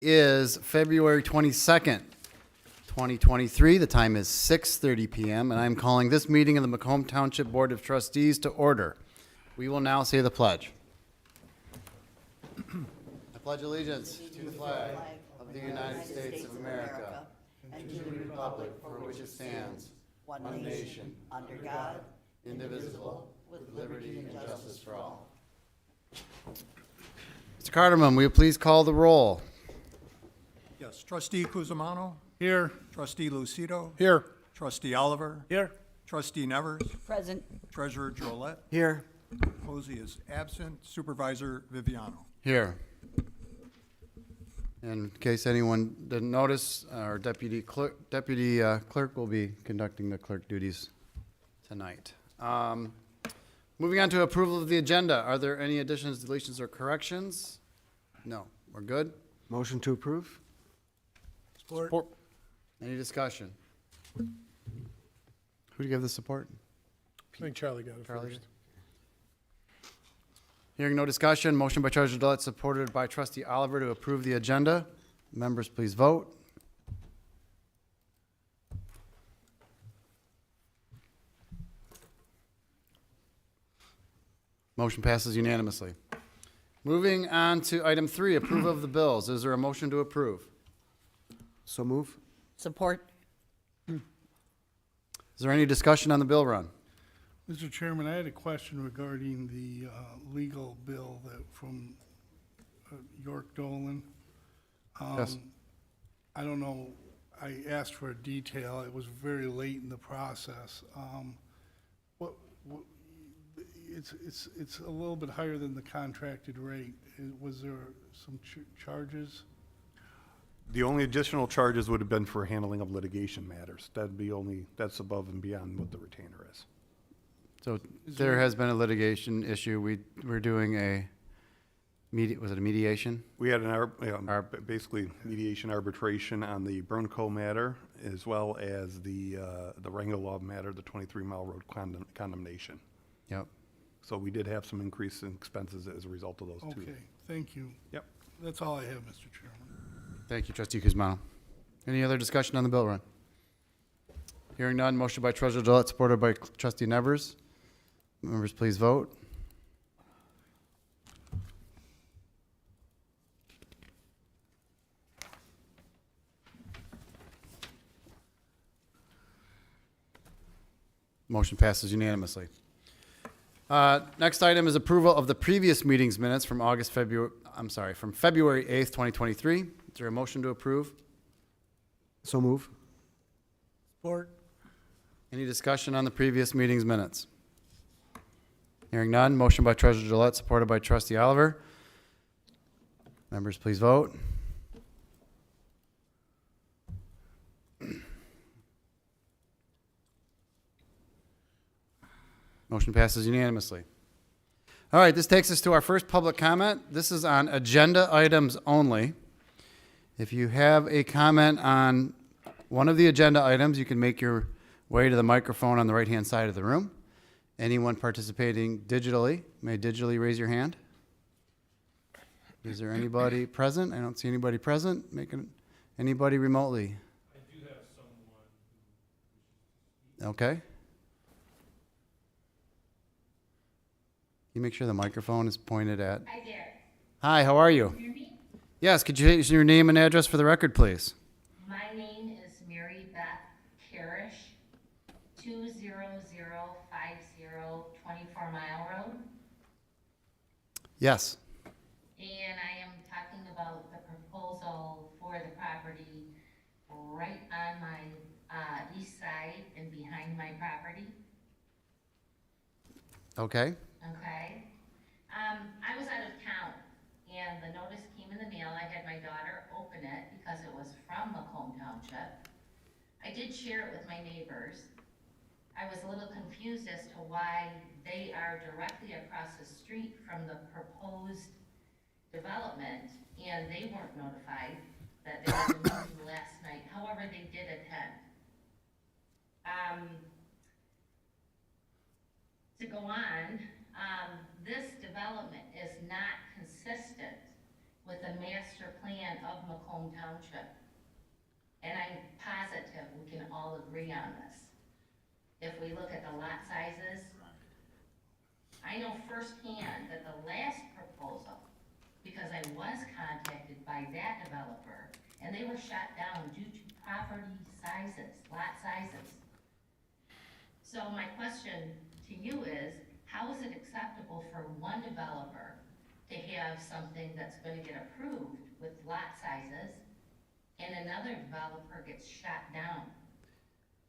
Is February 22nd, 2023. The time is 6:30 p.m. and I'm calling this meeting of the Macomb Township Board of Trustees to order. We will now say the pledge. I pledge allegiance to the flag of the United States of America and to the republic for which it stands, one nation, under God, indivisible, with liberty and justice for all. Mr. Cardamom, will you please call the roll? Yes, Trustee Cusimano. Here. Trustee Lucido. Here. Trustee Oliver. Here. Trustee Nevers. Present. Treasurer Jolette. Here. Posey is absent. Supervisor Viviano. Here. In case anyone didn't notice, our deputy clerk will be conducting the clerk duties tonight. Moving on to approval of the agenda. Are there any additions, deletions, or corrections? No. We're good? Motion to approve? Support. Any discussion? Who do you give the support? I think Charlie got it Charlie first. Hearing no discussion, motion by Treasurer Dillett, supported by Trustee Oliver to approve the agenda. Members, please vote. Motion passes unanimously. Moving on to item 3, approval of the bills. Is there a motion to approve? So move? Support. Is there any discussion on the bill run? Mr. Chairman, I had a question regarding the legal bill that from York Dolan. Yes. I don't know, I asked for a detail. It was very late in the process. What, it's a little bit higher than the contracted rate. Was there some charges? The only additional charges would have been for handling of litigation matters. That's above and beyond what the retainer is. So there has been a litigation issue. We're doing was it a mediation? We had basically mediation arbitration on the Burnco matter, as well as the Wrangell matter, the 23 Mile Road condemnation. Yep. So we did have some increase in expenses as a result of those two. Okay, thank you. Yep. That's all I have, Mr. Chairman. Thank you, Trustee Kuzmano. Any other discussion on the bill run? Hearing none, motion by Treasurer Gillette, supported by Trustee Nevers. Members, please vote. Motion passes unanimously. Next item is approval of the previous meeting's minutes from February 8th, 2023. Is there a motion to approve? So move? Support. Any discussion on the previous meeting's minutes? Hearing none, motion by Treasurer Gillette, supported by Trustee Oliver. Members, please vote. Motion passes unanimously. All right, this takes us to our first public comment. This is on agenda items only. If you have a comment on one of the agenda items, you can make your way to the microphone on the right-hand side of the room. Anyone participating digitally may digitally raise your hand. Is there anybody present? I don't see anybody present. Anybody remotely? I do have someone. Okay. You make sure the microphone is pointed at. Hi there. Hi, how are you? Can you hear me? Yes, could you use your name and address for the record, please? My name is Mary Beth Karish, 20050 24 Mile Road. Yes. And I am talking about the proposal for the property right on my east side and behind my property. Okay. Okay. I was out of town and the notice came in the mail. I had my daughter open it because it was from Macomb Township. I did share it with my neighbors. I was a little confused as to why they are directly across the street from the proposed development and they weren't notified that there was a meeting last night. However, they did attend. To go on, this development is not consistent with the master plan of Macomb Township. And I'm positive we can all agree on this. If we look at the lot sizes, I know firsthand that the last proposal, because I was contacted by that developer, and they were shut down due to property sizes, lot sizes. So my question to you is, how is it acceptable for one developer to have something that's gonna get approved with lot sizes and another developer gets shot down?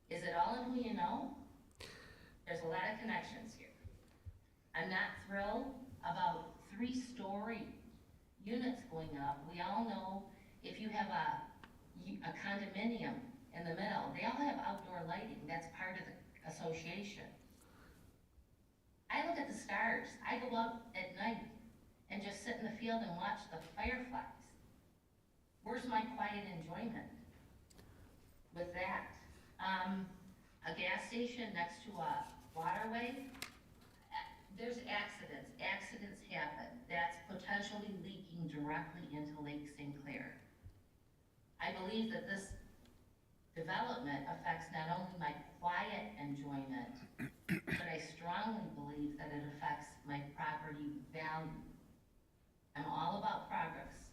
Is it all in who you know? There's a lot of connections here. I'm not thrilled about 3-story units going up. We all know if you have a condominium in the middle, they all have outdoor lighting. That's part of the association. I look at the stars. I go out at night and just sit in the field and watch the fireflies. Where's my quiet enjoyment with that? A gas station next to a waterway, there's accidents. Accidents happen. That's potentially leaking directly into Lake St. Clair. I believe that this development affects not only my quiet enjoyment, but I strongly believe that it affects my property value. I'm all about progress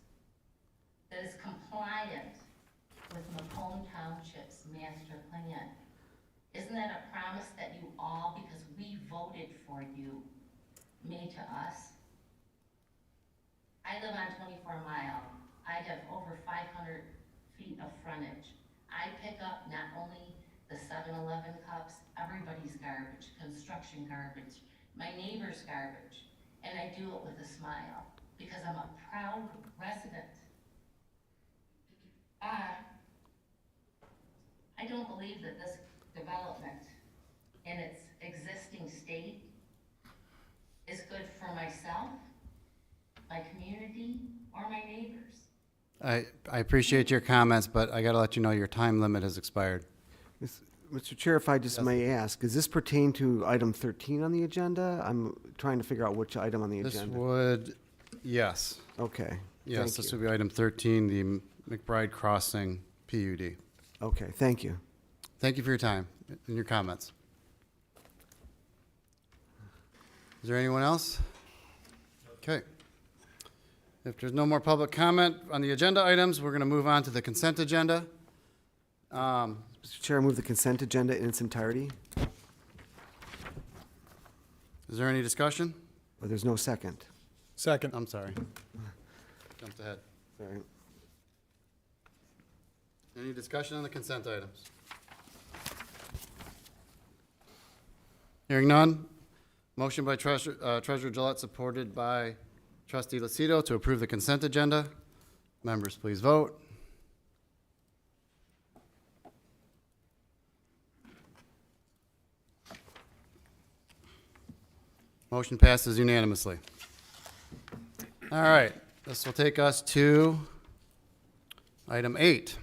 that is compliant with Macomb Township's master plan. Isn't that a promise that you all, because we voted for you, made to us? I live on 24 Mile. I have over 500 feet of frontage. I pick up not only the 7-Eleven cups, everybody's garbage, construction garbage, my neighbor's garbage, and I do it with a smile because I'm a proud resident. I don't believe that this development in its existing state is good for myself, my community, or my neighbors. I appreciate your comments, but I gotta let you know your time limit has expired. Mr. Chair, if I just may ask, does this pertain to item 13 on the agenda? I'm trying to figure out which item on the This agenda. would, yes, Okay. yes, Thank this you. would be item 13, the McBride Crossing PUD. Okay, thank you. Thank you for your time and your comments. Is there anyone else? Okay. If there's no more public comment on the agenda items, we're going to move on to the consent agenda. Mr. Chair, I move the consent agenda in its entirety. Is there any discussion? Or there's no second? Second. I'm sorry. Jumped ahead. Sorry. Any discussion on the consent items? Hearing none. Motion by Treasurer Gillette, supported by Trustee Lucido to approve the consent agenda. Members, please vote. Motion passes unanimously. All right, this will take us to item 8.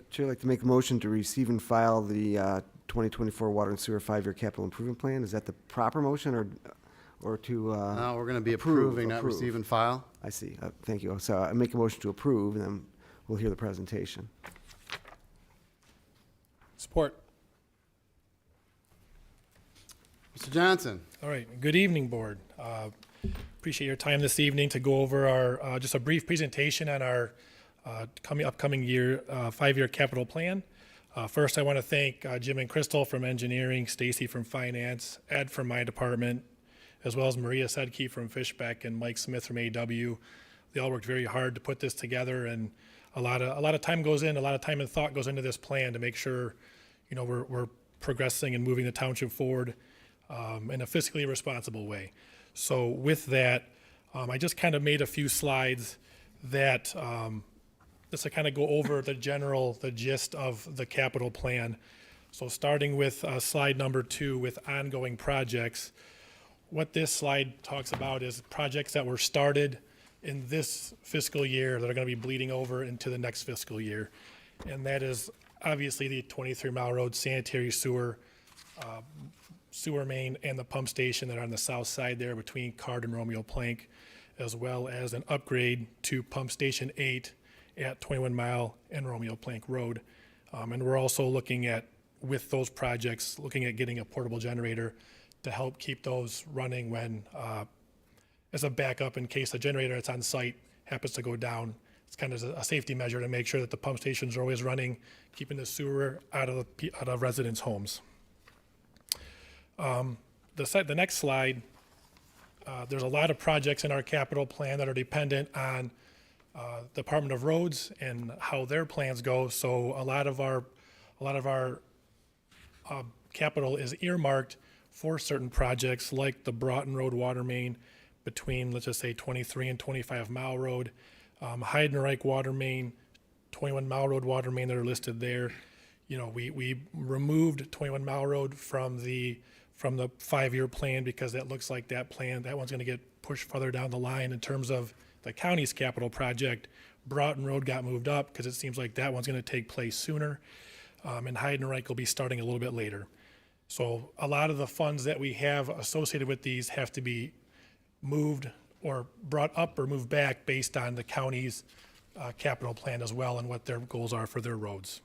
Chair, I'd like to make a motion to receive and file the 2024 Water and Sewer 5-year capital improvement plan. Is that the proper motion or to? Now, we're going to be approve, approving, not approve. receive and file. I see. Thank you. So I make a motion to approve, and then we'll hear the presentation. Support. Mr. Johnson. All right, good evening, Board. Appreciate your time this evening to go over our, just a brief presentation on our upcoming year, 5-year capital plan. First, I want to thank Jim and Crystal from engineering, Stacy from finance, Ed from my department, as well as Maria Sedke from Fishbeck and Mike Smith from AW. They all worked very hard to put this together, and a lot of time goes in, a lot of time and thought goes into this plan to make sure, you know, we're progressing and moving the township forward in a fiscally responsible way. So with that, I just kind of made a few slides that just to kind of go over the gist of the capital plan. So starting with slide number 2 with ongoing projects, what this slide talks about is projects that were started in this fiscal year that are going to be bleeding over into the next fiscal year. And that is obviously the 23 Mile Road sanitary sewer sewer main and the pump station that are on the south side there between Card and Romeo Plank, as well as an upgrade to Pump Station 8 at 21 Mile and Romeo Plank Road. And we're also looking at, with those projects, looking at getting a portable generator to help keep those running when, as a backup in case the generator that's on site happens to go down. It's kind of a safety measure to make sure that the pump stations are always running, keeping the sewer out of residents' homes. The next slide, there's a lot of projects in our capital plan that are dependent on Department of Roads and how their plans go. So a lot of our capital is earmarked for certain projects like the Broughton Road water main between, let's just say, 23 and 25 Mile Road, Heidenreich water main, 21 Mile Road water main that are listed there. You know, we removed 21 Mile Road from the 5-year plan because that looks like that one's going to get pushed further down the line in terms of the county's capital project. Broughton Road got moved up because it seems like that one's going to take place sooner, and Heidenreich will be starting a little bit later. So a lot of the funds that we have associated with these have to be moved or brought up or moved back based on the county's capital plan as well and what their goals are for their roads.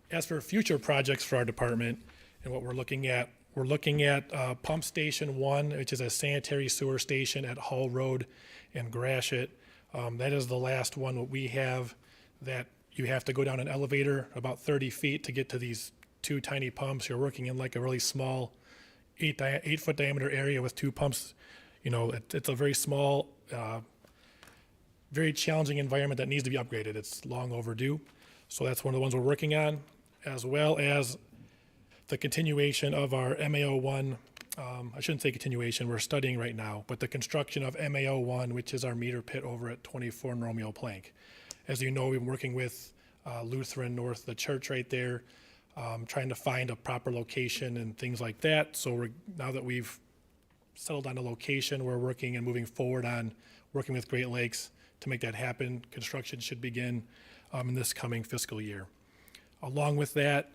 As for future projects for our department and what we're looking at Pump Station 1, which is a sanitary sewer station at Hall Road and Gratiot. That is the last one that we have that you have to go down an elevator about 30 feet to get to these 2 tiny pumps. You're working in like a really small 8-foot diameter area with 2 pumps. You know, it's a very small, very challenging environment that needs to be upgraded. It's long overdue. So that's one of the ones we're working on, as well as the continuation of our MAO1. I shouldn't say continuation, we're studying right now, but the construction of MAO1, which is our meter pit over at 24 and Romeo Plank. As you know, we've been working with Lutheran North, the church right there, trying to find a proper location and things like that. So now that we've settled on a location, we're working and moving forward on working with Great Lakes to make that happen. Construction should begin in this coming fiscal year. Along with that,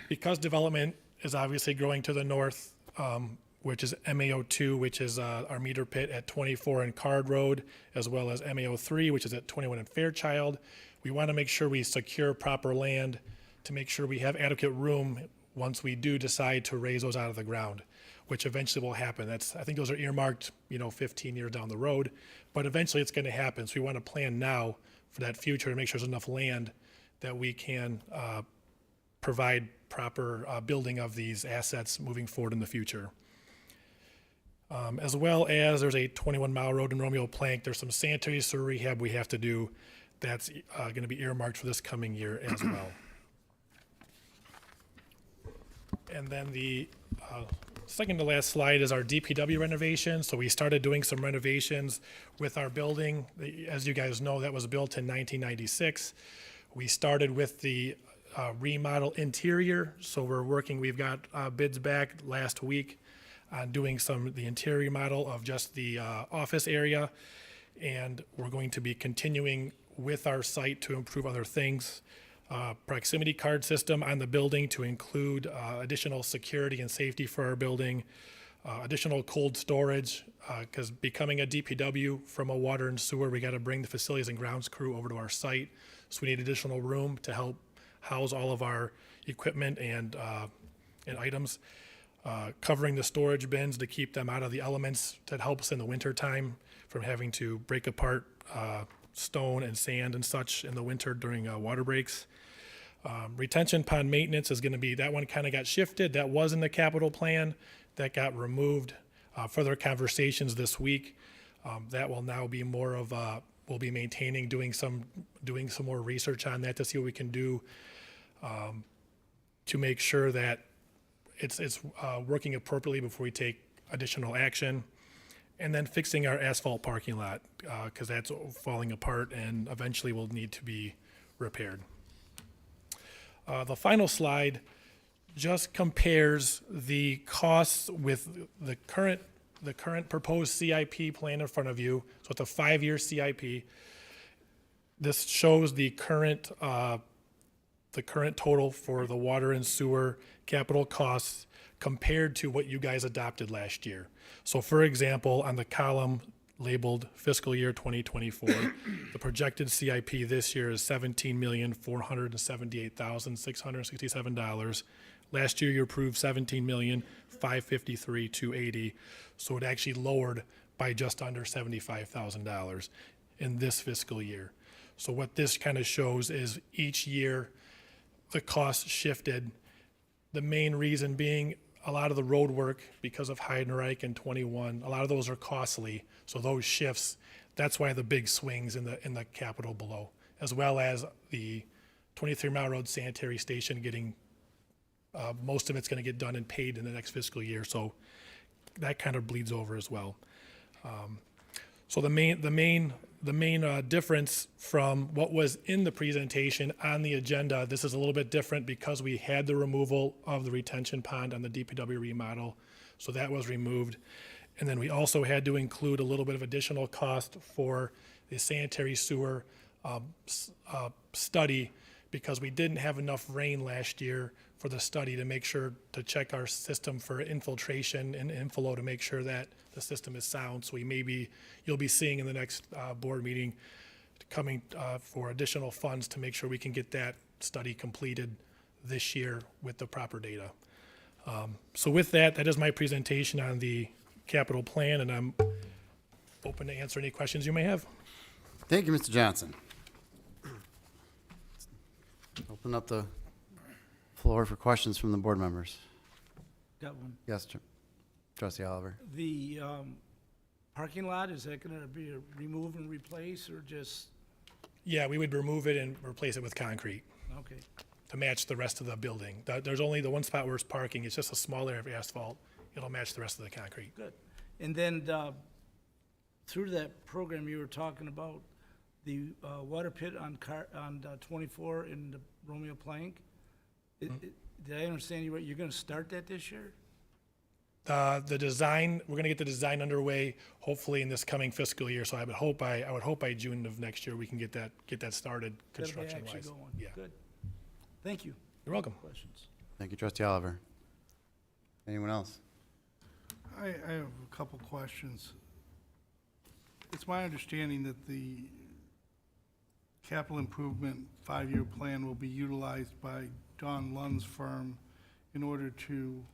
because development is obviously growing to the north, which is MAO2, which is our meter pit at 24 and Card Road, as well as MAO3, which is at 21 and Fairchild, we want to make sure we secure proper land to make sure we have adequate room once we do decide to raise those out of the ground, which eventually will happen. I think those are earmarked, 15 years down the road, but eventually it's going to happen. So we want to plan now for that future to make sure there's enough land that we can provide proper building of these assets moving forward in the future. As well as there's a 21 Mile Road in Romeo Plank. There's some sanitary sewer rehab we have to do that's going to be earmarked for this coming year as well. And then the second to last slide is our DPW renovation. So we started doing some renovations with our building. As you guys know, that was built in 1996. We started with the remodel interior. So we've got bids back last week on doing the interior model of just the office area. And we're going to be continuing with our site to improve other things. Proximity card system on the building to include additional security and safety for our building, additional cold storage, because becoming a DPW from a water and sewer, we got to bring the facilities and grounds crew over to our site. So we need additional room to help house all of our equipment and items. Covering the storage bins to keep them out of the elements that helps in the winter time from having to break apart stone and sand and such in the winter during water breaks. Retention pond maintenance is going to be, that one kind of got shifted. That was in the capital plan. That got removed. Further conversations this week. That will now be more of we'll be maintaining, doing some more research on that to see what we can do to make sure that it's working appropriately before we take additional action. And then fixing our asphalt parking lot, because that's falling apart and eventually will need to be repaired. The final slide just compares the costs with the current proposed CIP plan in front of you. So it's a 5-year CIP. This shows the current total for the water and sewer capital costs compared to what you guys adopted last year. So for example, on the column labeled fiscal year 2024, the projected CIP this year is $17,478,667. Last year, you approved $17,553,280, so it actually lowered by just under $75,000 in this fiscal year. So what this kind of shows is each year, the cost shifted. The main reason being a lot of the road work, because of Heidenreich and 21, a lot of those are costly. So those shifts, that's why the big swings in the capital below, as well as the 23 Mile Road Sanitary Station getting, most of it's going to get done and paid in the next fiscal year. So that kind of bleeds over as well. So the main difference from what was in the presentation on the agenda, this is a little bit different because we had the removal of the retention pond on the DPW remodel. So that was removed. And then we also had to include a little bit of additional cost for the sanitary sewer study because we didn't have enough rain last year for the study to make sure to check our system for infiltration and inflow to make sure that the system is sound. So you'll be seeing in the next board meeting coming for additional funds to make sure we can get that study completed this year with the proper data. So with that, that is my presentation on the capital plan, and I'm open to answer any questions you may have. Thank you, Mr. Johnson. Open up the floor for questions from the board members. Got one. Yes, Trustee Oliver. The parking lot, is that gonna be a remove and replace or just, Yeah, we would remove it and replace it with concrete okay, to match the rest of the building. There's only the one spot where it's parking. It's just a small area of asphalt. It'll match the rest of the concrete. good. And then, through that program you were talking about, the water pit on 24 in the Romeo Plank, did I understand you right, you're gonna start that this year? The design, we're gonna get the design underway hopefully in this coming fiscal year. So I would hope by June of next year we can get that started That'll be construction actually wise. going. Yeah, Good. Thank you. you're welcome. Questions? Thank you, Trustee Oliver. Anyone else? I have a couple questions. It's my understanding that the capital improvement 5-year plan will be utilized by Don Lund's firm in order to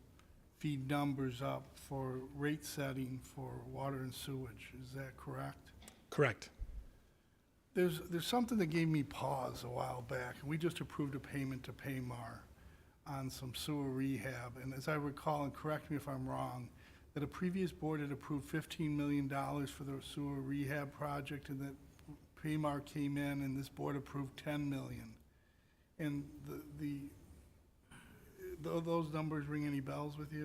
feed numbers up for rate setting for water and sewage. Is that correct? Correct. There's something that gave me pause a while back. We just approved a payment to Paymar on some sewer rehab. And as I recall, and correct me if I'm wrong, that a previous board had approved $15 million for the sewer rehab project and that Paymar came in and this board approved $10 million. And those numbers ring any bells with you?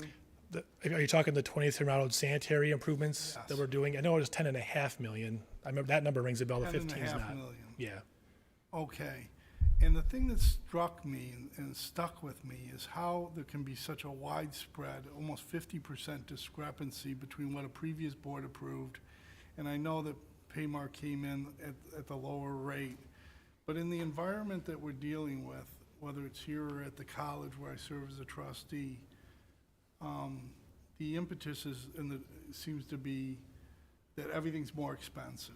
Are you talking the 23 Mile Road sanitary improvements that Yes. we're doing? I know it was 10.5 million. I remember that number rings a bell. The 15 is 10.5 not. million. Yeah. Okay. And the thing that struck me and stuck with me is how there can be such a widespread, almost 50% discrepancy between what a previous board approved, and I know that Paymar came in at the lower rate, but in the environment that we're dealing with, whether it's here or at the college where I serve as a trustee, the impetus seems to be that everything's more expensive.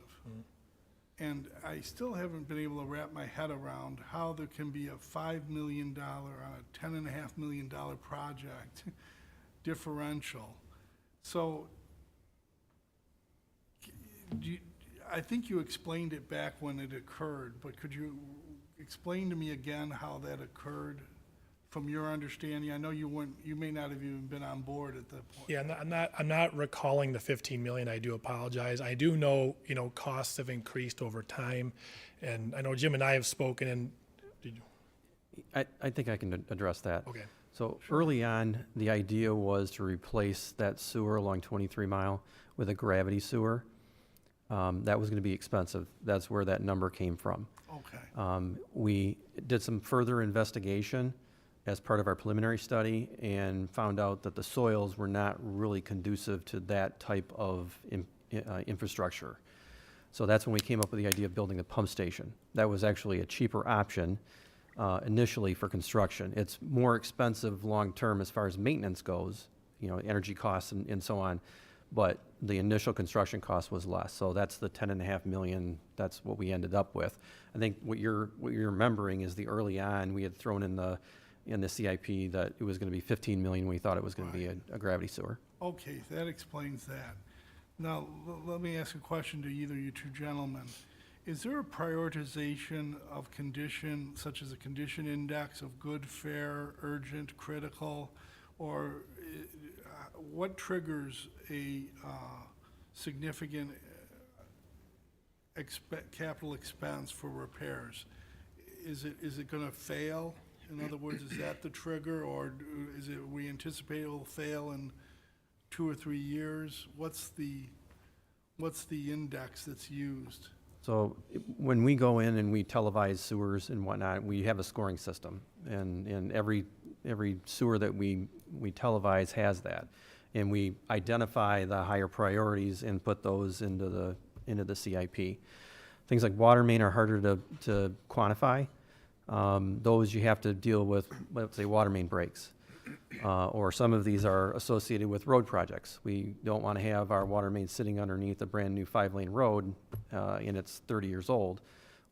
And I still haven't been able to wrap my head around how there can be a $5 million on a $10.5 million project differential. So I think you explained it back when it occurred, but could you explain to me again how that occurred from your understanding? I know you may not have even been on board at that point. Yeah, I'm not recalling the 15 million. I do apologize. I do know, costs have increased over time. And I know Jim and I have spoken and did you? I think I can address that. Okay. So early on, the idea was to replace that sewer along 23 Mile with a gravity sewer. That was going to be expensive. That's where that number came from. Okay. We did some further investigation as part of our preliminary study and found out that the soils were not really conducive to that type of infrastructure. So that's when we came up with the idea of building the pump station. That was actually a cheaper option initially for construction. It's more expensive long-term as far as maintenance goes, energy costs and so on, but the initial construction cost was less. So that's the 10.5 million, that's what we ended up with. I think what you're remembering is the early on, we had thrown in the CIP that it was going to be 15 million. We thought it was going to be a gravity sewer. Okay, that explains that. Now, let me ask a question to either you two gentlemen. Is there a prioritization of condition, such as a condition index of good, fair, urgent, critical, or what triggers a significant capital expense for repairs? Is it going to fail? In other words, is that the trigger, or is it we anticipate it will fail in 2 or 3 years? What's the index that's used? So when we go in and we televise sewers and whatnot, we have a scoring system, and every sewer that we televise has that, and we identify the higher priorities and put those into the CIP. Things like water main are harder to quantify. Those you have to deal with, let's say, water main breaks. Or some of these are associated with road projects. We don't want to have our water main sitting underneath a brand-new 5-lane road and it's 30 years old.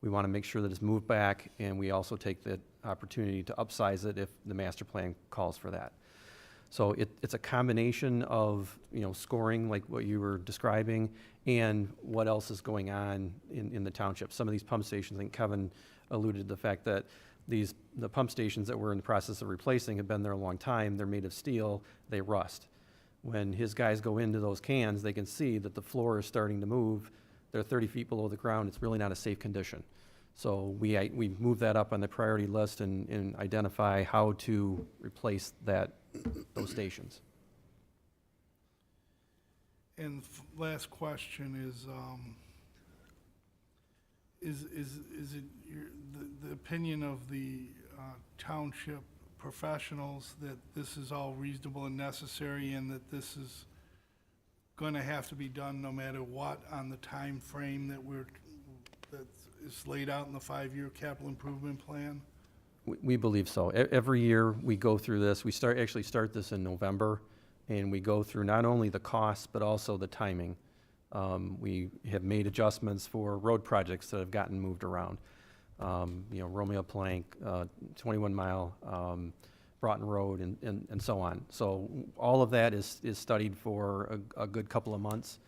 We want to make sure that it's moved back, and we also take the opportunity to upsize it if the master plan calls for that. So it's a combination of, scoring like what you were describing and what else is going on in the township. Some of these pump stations, I think Kevin alluded to the fact that the pump stations that we're in the process of replacing have been there a long time. They're made of steel, they rust. When his guys go into those cans, they can see that the floor is starting to move. They're 30 feet below the ground. It's really not a safe condition. So we move that up on the priority list and identify how to replace those stations. And last question is it the opinion of the township professionals that this is all reasonable and necessary, and that this is going to have to be done no matter what on the time frame that is laid out in the 5-year capital improvement plan? We believe so. Every year we go through this. We actually start this in November, and we go through not only the costs but also the timing. We have made adjustments for road projects that have gotten moved around. Romeo Plank, 21 Mile, Broughton Road, and so on. So all of that is studied for a good couple of months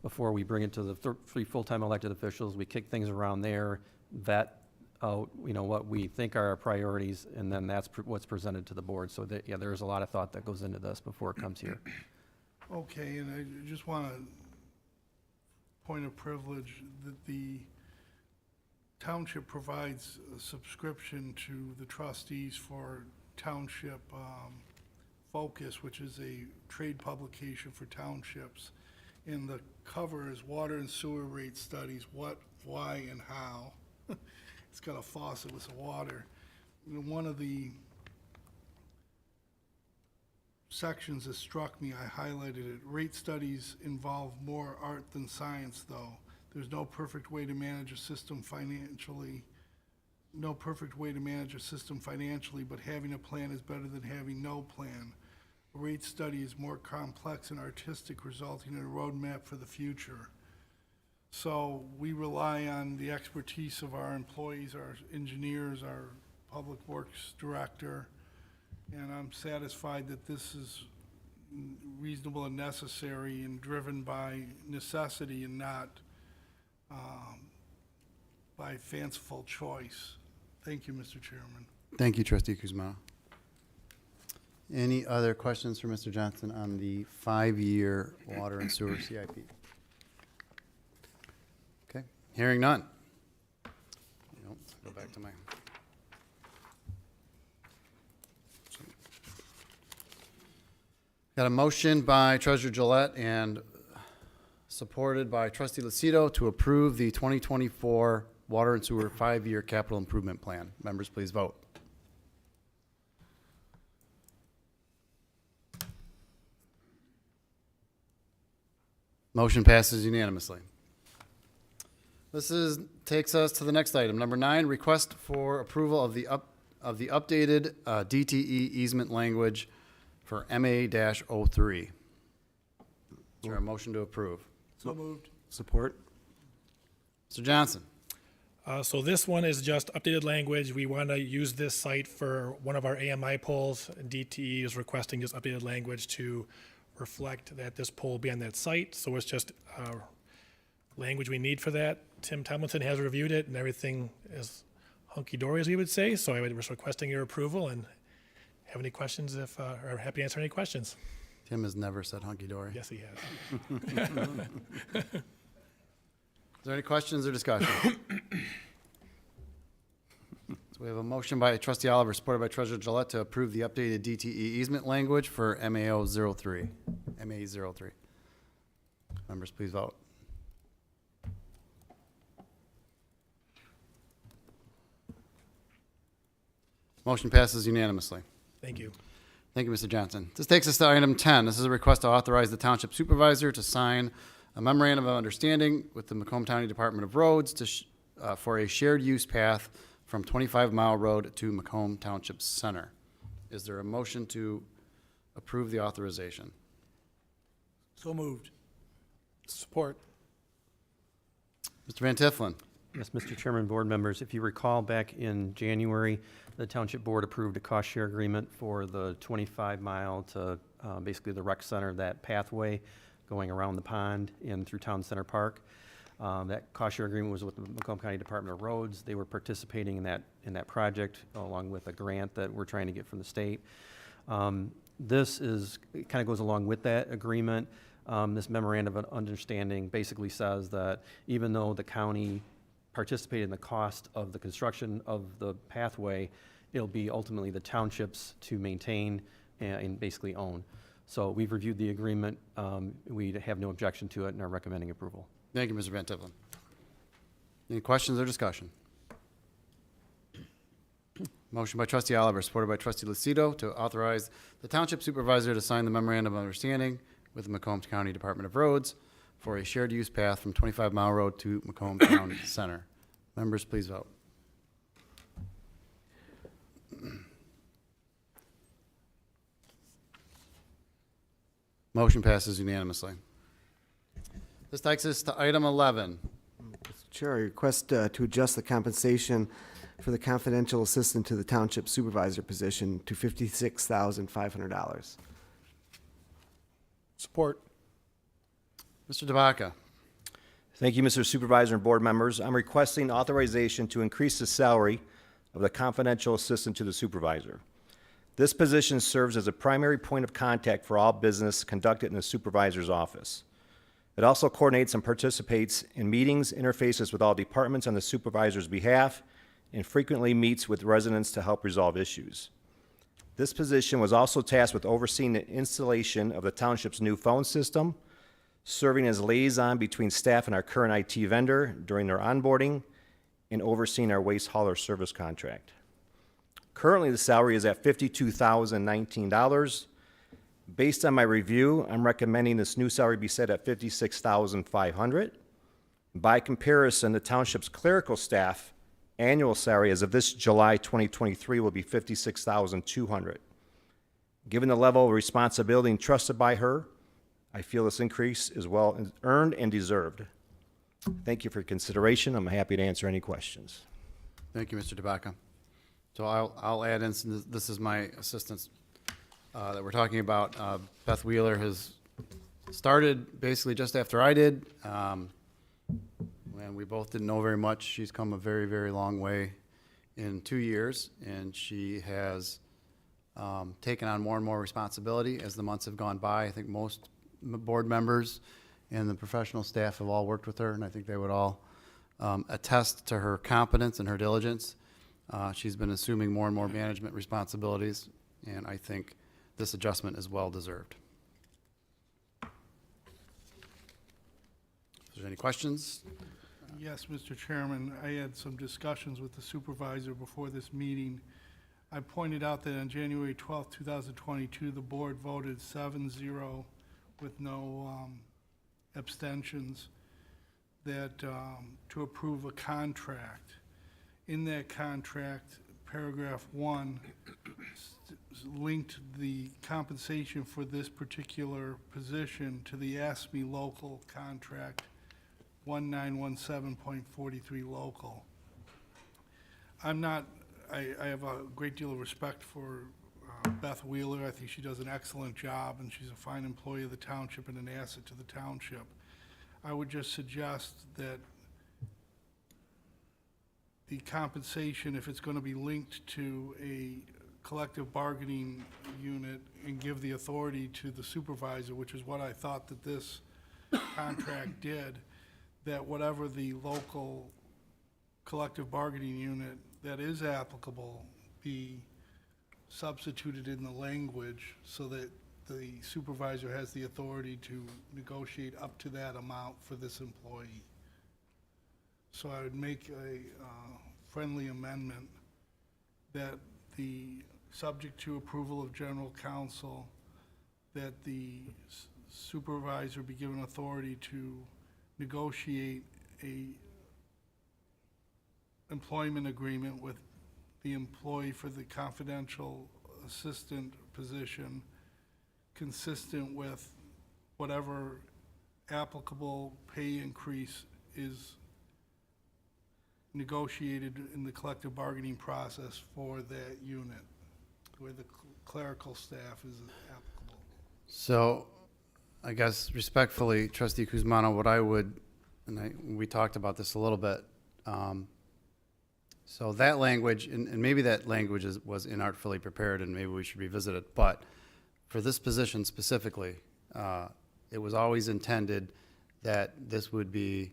before we bring it to the 3 full-time elected officials. We kick things around there, vet out, what we think are our priorities, and then that's what's presented to the board. So there's a lot of thought that goes into this before it comes here. Okay, and I just want to point of privilege that the township provides a subscription to the trustees for Township Focus, which is a trade publication for townships. And the cover is water and sewer rate studies, what, why, and how. It's got a faucet with some water. And one of the sections that struck me, I highlighted it. Rate studies involve more art than science, though. There's no perfect way to manage a system financially, but having a plan is better than having no plan. A rate study is more complex and artistic, resulting in a roadmap for the future. So we rely on the expertise of our employees, our engineers, our public works director, and I'm satisfied that this is reasonable and necessary and driven by necessity and not by fanciful choice. Thank you, Mr. Chairman. Thank you, Trustee Kuzma. Any other questions for Mr. Johnson on the 5-year water and sewer CIP? Okay, hearing none. Go back to my. Got a motion by Treasurer Gillette and supported by Trustee Lucido to approve the 2024 Water and Sewer 5-year capital improvement plan. Members, please vote. Motion passes unanimously. This takes us to the next item. Number 9, request for approval of the of the updated DTE easement language for MA-03. Is there a motion to approve? So moved. Support? Mr. Johnson? So this one is just updated language. We want to use this site for one of our AMI polls. DTE is requesting just updated language to reflect that this pole will be on that site. So it's just language we need for that. Tim Tomlinson has reviewed it, and everything is hunky-dory, as we would say. So I was requesting your approval, and have any questions or happy to answer any questions. Tim has never said hunky-dory. Yes, he has. Is there any questions or discussion? So we have a motion by trustee Oliver, supported by treasurer Gillette, to approve the updated DTE easement language for MA-03. MA-03. Members, please vote. Motion passes unanimously. Thank you. Thank you, Mr. Johnson. This takes us to item 10. This is a request to authorize the township supervisor to sign a memorandum of understanding with the Macomb County Department of Roads for a shared use path from 25 Mile Road to Macomb Township Center. Is there a motion to approve the authorization? So moved. Support. Mr. Van Tifflin? Yes, Mr. Chairman, board members, if you recall, back in January, the Township Board approved a cost share agreement for the 25-mile to basically the rec center, that pathway going around the pond and through Town Center Park. That cost share agreement was with the Macomb County Department of Roads. They were participating in that project along with a grant that we're trying to get from the state. This kind of goes along with that agreement. This memorandum of understanding basically says that even though the county participated in the cost of the construction of the pathway, it'll be ultimately the townships to maintain and basically own. So we've reviewed the agreement. We have no objection to it and are recommending approval. Thank you, Mr. Van Tifflin. Any questions or discussion? Motion by trustee Oliver, supported by trustee Lucido, to authorize the township supervisor to sign the memorandum of understanding with the Macomb County Department of Roads for a shared use path from 25 Mile Road to Macomb Town Center. Members, please vote. Motion passes unanimously. This takes us to item 11. Mr. Chair, I request to adjust the compensation for the confidential assistant to the township supervisor position to $56,500. Support. Mr. Tabaka? Thank you, Mr. Supervisor and board members. I'm requesting authorization to increase the salary of the confidential assistant to the supervisor. This position serves as a primary point of contact for all business conducted in the supervisor's office. It also coordinates and participates in meetings, interfaces with all departments on the supervisor's behalf, and frequently meets with residents to help resolve issues. This position was also tasked with overseeing the installation of the township's new phone system, serving as liaison between staff and our current IT vendor during their onboarding, and overseeing our waste hauler service contract. Currently, the salary is at $52,019. Based on my review, I'm recommending this new salary be set at $56,500. By comparison, the township's clerical staff annual salary as of this July 2023 will be $56,200. Given the level of responsibility entrusted by her, I feel this increase is well earned and deserved. Thank you for your consideration. I'm happy to answer any questions. Thank you, Mr. Tabaka. So I'll add in, since this is my assistance that we're talking about. Beth Wheeler has started basically just after I did. And we both didn't know very much. She's come a very, very long way in 2 years, and she has taken on more and more responsibility as the months have gone by. I think most board members and the professional staff have all worked with her, and I think they would all attest to her competence and her diligence. She's been assuming more and more management responsibilities, and I think this adjustment is well-deserved. Is there any questions? Yes, Mr. Chairman, I had some discussions with the supervisor before this meeting. I pointed out that on January 12th, 2022, the board voted 7-0 with no abstentions that to approve a contract. In that contract, paragraph 1 linked the compensation for this particular position to the ASME local contract 1917.43 local. I have a great deal of respect for Beth Wheeler. I think she does an excellent job, and she's a fine employee of the township and an asset to the township. I would just suggest that the compensation, if it's going to be linked to a collective bargaining unit and give the authority to the supervisor, which is what I thought that this contract did, that whatever the local collective bargaining unit that is applicable be substituted in the language so that the supervisor has the authority to negotiate up to that amount for this employee. So I would make a friendly amendment that subject to approval of general counsel, that the supervisor be given authority to negotiate a employment agreement with the employee for the confidential assistant position consistent with whatever applicable pay increase is negotiated in the collective bargaining process for that unit, where the clerical staff is applicable. So, I guess respectfully, Trustee Kuzmano, what I would, we talked about this a little bit, so that language, and maybe that language was inartfully prepared, and maybe we should revisit it, but for this position specifically, it was always intended that this would be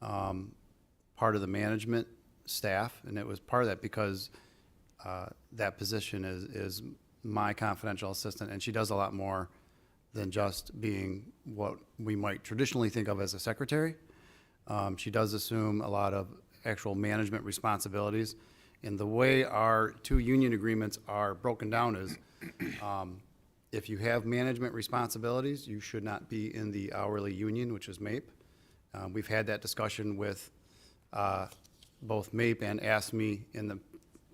part of the management staff, and it was part of that because that position is my confidential assistant, and she does a lot more than just being what we might traditionally think of as a secretary. She does assume a lot of actual management responsibilities. And the way our two union agreements are broken down is if you have management responsibilities, you should not be in the hourly union, which is MAPE. We've had that discussion with both MAPE and ASME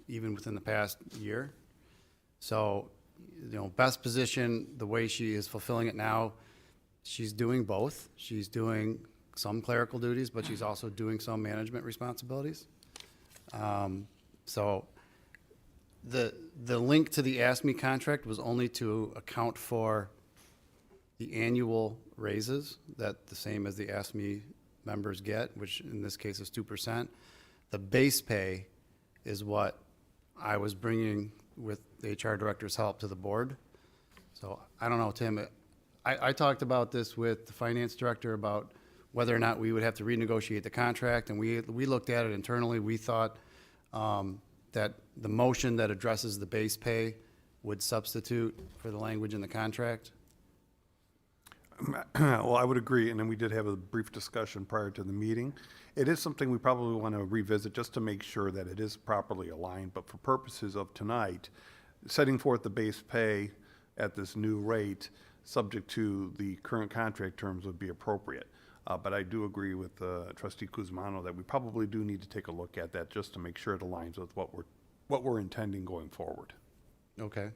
even within the past year. So, Beth's position, the way she is fulfilling it now, she's doing both. She's doing some clerical duties, but she's also doing some management responsibilities. So the link to the ASME contract was only to account for the annual raises that the same as the ASME members get, which in this case is 2%. The base pay is what I was bringing with the HR director's help to the board. So I don't know, Tim, I talked about this with the finance director about whether or not we would have to renegotiate the contract, and we looked at it internally. We thought that the motion that addresses the base pay would substitute for the language in the contract. Well, I would agree, and then we did have a brief discussion prior to the meeting. It is something we probably want to revisit just to make sure that it is properly aligned, but for purposes of tonight, setting forth the base pay at this new rate, subject to the current contract terms, would be appropriate. But I do agree with Trustee Kuzmano that we probably do need to take a look at that just to make sure it aligns with what we're intending going forward. Okay.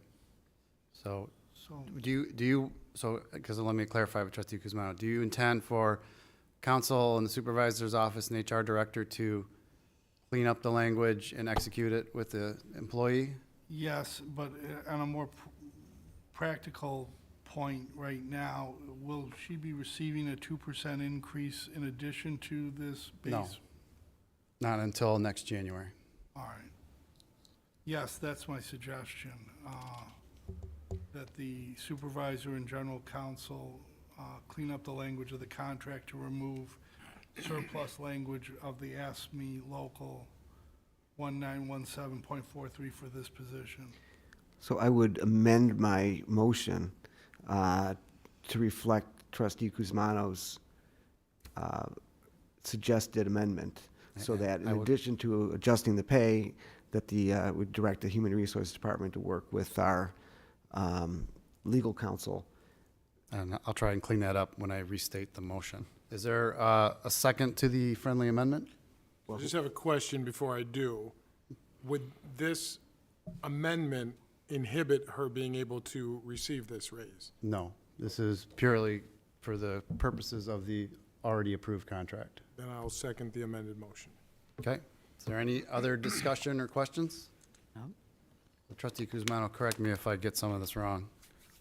So do you, because let me clarify with Trustee Kuzmano, do you intend for council and the supervisor's office and HR director to clean up the language and execute it with the employee? Yes, but on a more practical point right now, will she be receiving a 2% increase in addition to this base? No. Not until next January. All right. Yes, that's my suggestion, that the supervisor and general counsel clean up the language of the contract to remove surplus language of the ASME local 1917.43 for this position. So I would amend my motion to reflect Trustee Kuzmano's suggested amendment, so that in addition to adjusting the pay, that would direct the Human Resources Department to work with our legal counsel. And I'll try and clean that up when I restate the motion. Is there a second to the friendly amendment? I just have a question before I do. would this amendment inhibit her being able to receive this raise? No, this is purely for the purposes of the already approved contract. Then I'll second the amended motion. Okay, is there any other discussion or questions? No. Trustee Kuzma, correct me if I get some of this wrong.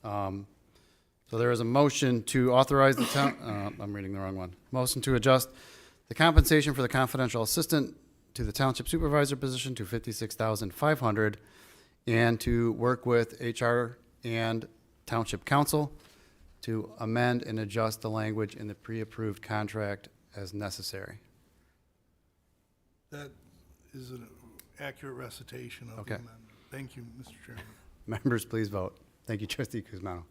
So there is a motion to authorize the town, I'm reading the wrong one. Motion to adjust the compensation for the confidential assistant to the township supervisor position to $56,500 and to work with HR and township council to amend and adjust the language in the pre-approved contract as necessary. That is an accurate recitation of Okay. the amendment. Thank you, Mr. Chairman. Members, please vote. Thank you, Trustee Kuzma.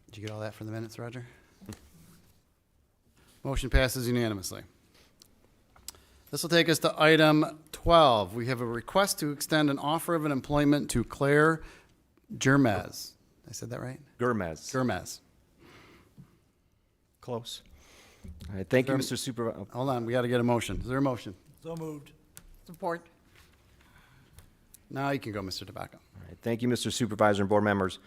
Did you get all that from the minutes, Roger? Motion passes unanimously. This will take us to item 12. We have a request to extend an offer of an employment to Claire Germez. I said that right? Gurmez. Germez. Close. All right, thank you, Sir. Mr. Supervisor. Hold on, we got to get a motion. Is there a motion? So moved. Support. Now you can go, Mr. Tabaka. All right, thank you, Mr. Supervisor and board members.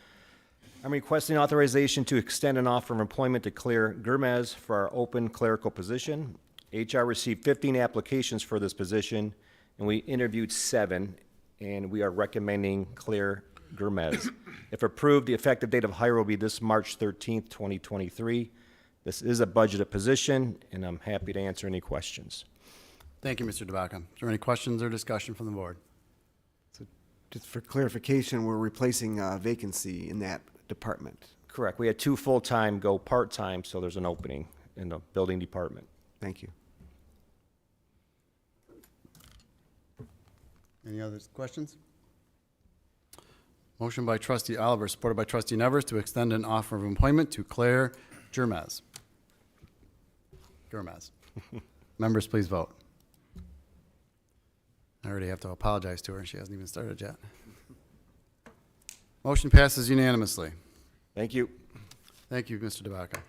I'm requesting authorization to extend an offer of employment to Claire Gurmez for our open clerical position. HR received 15 applications for this position, and we interviewed 7, and we are recommending Claire Gurmez. If approved, the effective date of hire will be this March 13th, 2023. This is a budgeted position, and I'm happy to answer any questions. Thank you, Mr. Tabaka. Is there any questions or discussion from the board? Just for clarification, we're replacing a vacancy in that department. Correct. We had 2 full-time go part-time, so there's an opening in the building department. Thank you. Any other questions? Motion by trustee Oliver, supported by trustee Nevers, to extend an offer of employment to Claire Germez. Germez. Members, please vote. I already have to apologize to her. She hasn't even started yet. Motion passes unanimously. Thank you. Thank you, Mr. Tabaka.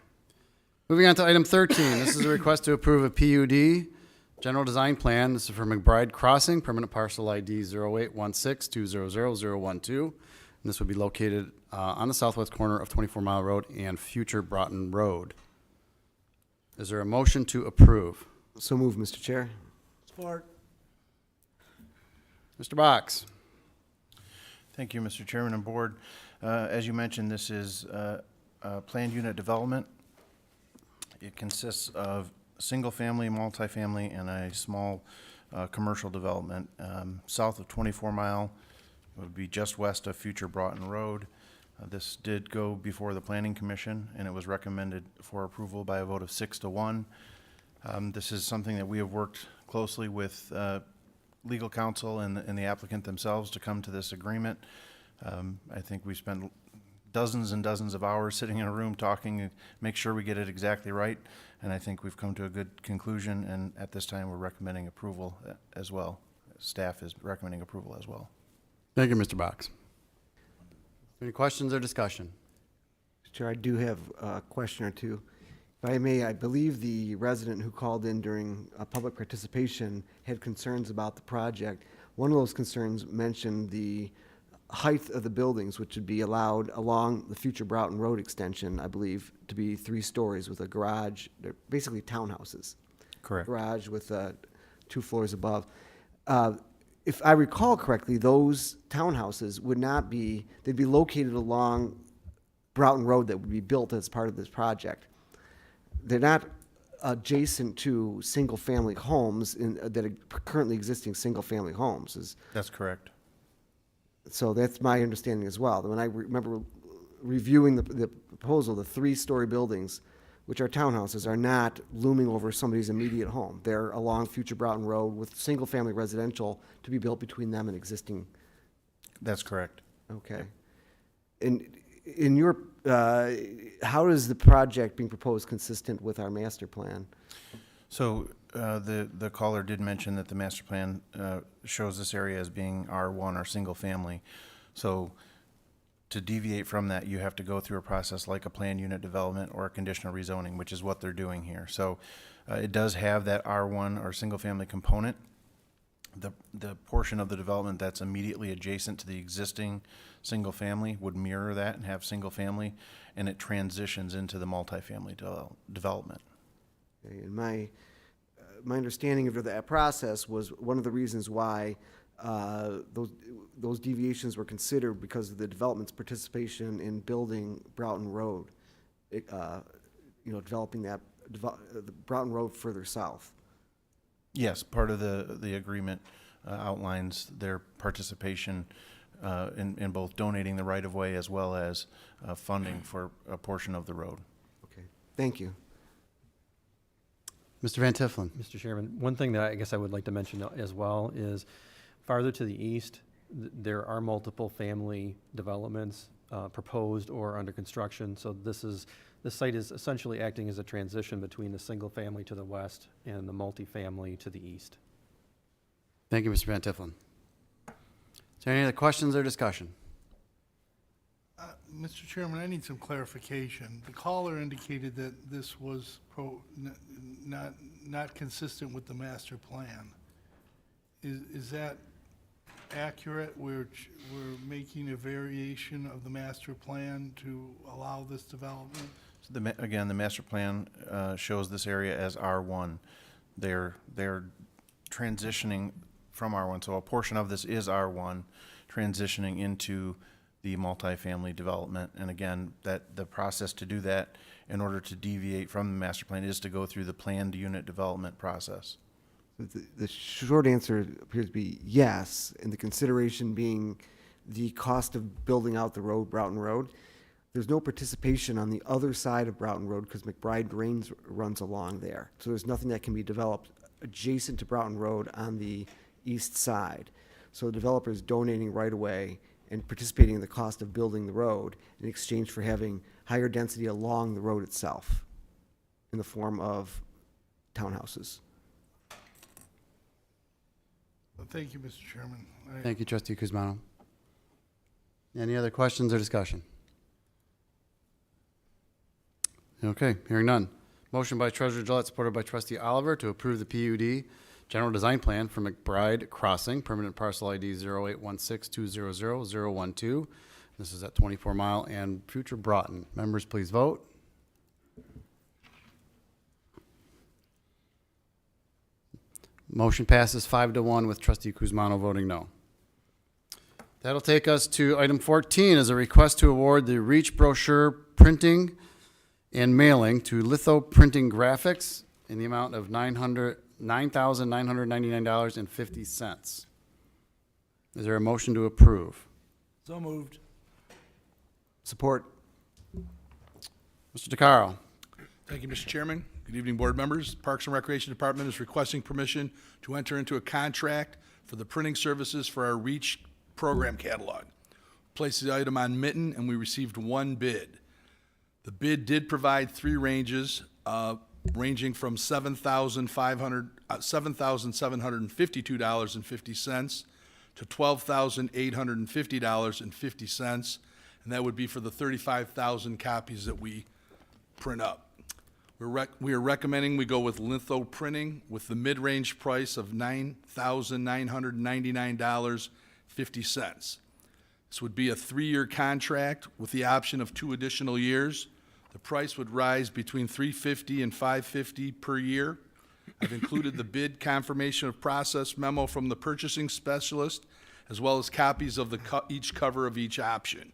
Moving on to item 13. This is a request to approve a PUD general design plan. This is for McBride Crossing, permanent parcel ID 0816200012. And this would be located on the southwest corner of 24 Mile Road and future Broughton Road. Is there a motion to approve? So move, Mr. Chair. Support. Mr. Box. Thank you, Mr. Chairman and Board. As you mentioned, this is planned unit development. It consists of single-family, multifamily, and a small commercial development. South of 24 Mile would be just west of future Broughton Road. This did go before the Planning Commission, and it was recommended for approval by a vote of 6-1. This is something that we have worked closely with legal counsel and the applicant themselves to come to this agreement. I think we spent dozens and dozens of hours sitting in a room talking and make sure we get it exactly right. And I think we've come to a good conclusion, and at this time, we're recommending approval as well. Staff is recommending approval as well. Thank you, Mr. Box. Any questions or discussion? Mr. Chair, I do have a question or two. If I may, I believe the resident who called in during public participation had concerns about the project. One of those concerns mentioned the height of the buildings, which would be allowed along the future Broughton Road extension, I believe, to be 3 stories with a garage. They're basically townhouses. Correct. Garage with 2 floors above. If I recall correctly, those townhouses would not be, they'd be located along Broughton Road that would be built as part of this project. They're not adjacent to single-family homes that are currently existing single-family homes. That's correct. So that's my understanding as well. When I remember reviewing the proposal, the 3-story buildings, which are townhouses, are not looming over somebody's immediate home. They're along future Broughton Road with single-family residential to be built between them and existing. That's correct. Okay. In your, how is the project being proposed consistent with our master plan? So the caller did mention that the master plan shows this area as being R1 or single family. So to deviate from that, you have to go through a process like a planned unit development or a conditional rezoning, which is what they're doing here. So it does have that R1 or single-family component. The portion of the development that's immediately adjacent to the existing single-family would mirror that and have single-family, and it transitions into the multifamily development. Okay, and my understanding of that process was one of the reasons why those deviations were considered because of the development's participation in building Broughton Road, developing the Broughton Road further south. Yes, part of the agreement outlines their participation in both donating the right-of-way as well as funding for a portion of the road. Okay, thank you. Mr. Van Tiffelen. Mr. Chairman, one thing that I guess I would like to mention as well is farther to the east, there are multiple family developments proposed or under construction. So this site is essentially acting as a transition between the single family to the west and the multifamily to the east. Thank you, Mr. Van Tiffelen. Is there any other questions or discussion? Mr. Chairman, I need some clarification. The caller indicated that this was not consistent with the master plan. Is that accurate? We're making a variation of the master plan to allow this development? So again, the master plan shows this area as R1. They're transitioning from R1, so a portion of this is R1, transitioning into the multifamily development. And again, that the process to do that in order to deviate from the master plan is to go through the planned unit development process. The short answer appears to be yes, and the consideration being the cost of building out the road, Broughton Road. There's no participation on the other side of Broughton Road because McBride Drains runs along there. So there's nothing that can be developed adjacent to Broughton Road on the east side. So the developer is donating right away and participating in the cost of building the road in exchange for having higher density along the road itself in the form of townhouses. Thank you, Mr. Chairman. Thank you, Trustee Kuzmano. Any other questions or discussion? Okay, hearing none. Motion by Treasurer Gillette, supported by Trustee Oliver, to approve the PUD General Design Plan for McBride Crossing, permanent parcel ID 0816200012. This is at 24 Mile and Future Broughton. Members, please vote. Motion passes 5-1 with Trustee Kuzmano voting no. That'll take us to item 14, is a request to award the Reach brochure printing and mailing to Litho Printing Graphics in the amount of $9,999.50. Is there a motion to approve? So moved. Support. Mr. DeCaro. Thank you, Mr. Chairman. Good evening, board members. Parks and Recreation Department is requesting permission to enter into a contract for the printing services for our REACH program catalog. Placed the item on Mitten, and we received one bid. The bid did provide three ranges, ranging from $7,752.50 to $12,850.50, and that would be for the 35,000 copies that we print up. We are recommending we go with Litho Printing with the mid-range price of $9,999.50. This would be a 3-year contract with the option of 2 additional years. The price would rise between $350 and $550 per year. I've included the bid confirmation of process memo from the purchasing specialist, as well as copies of each cover of each option.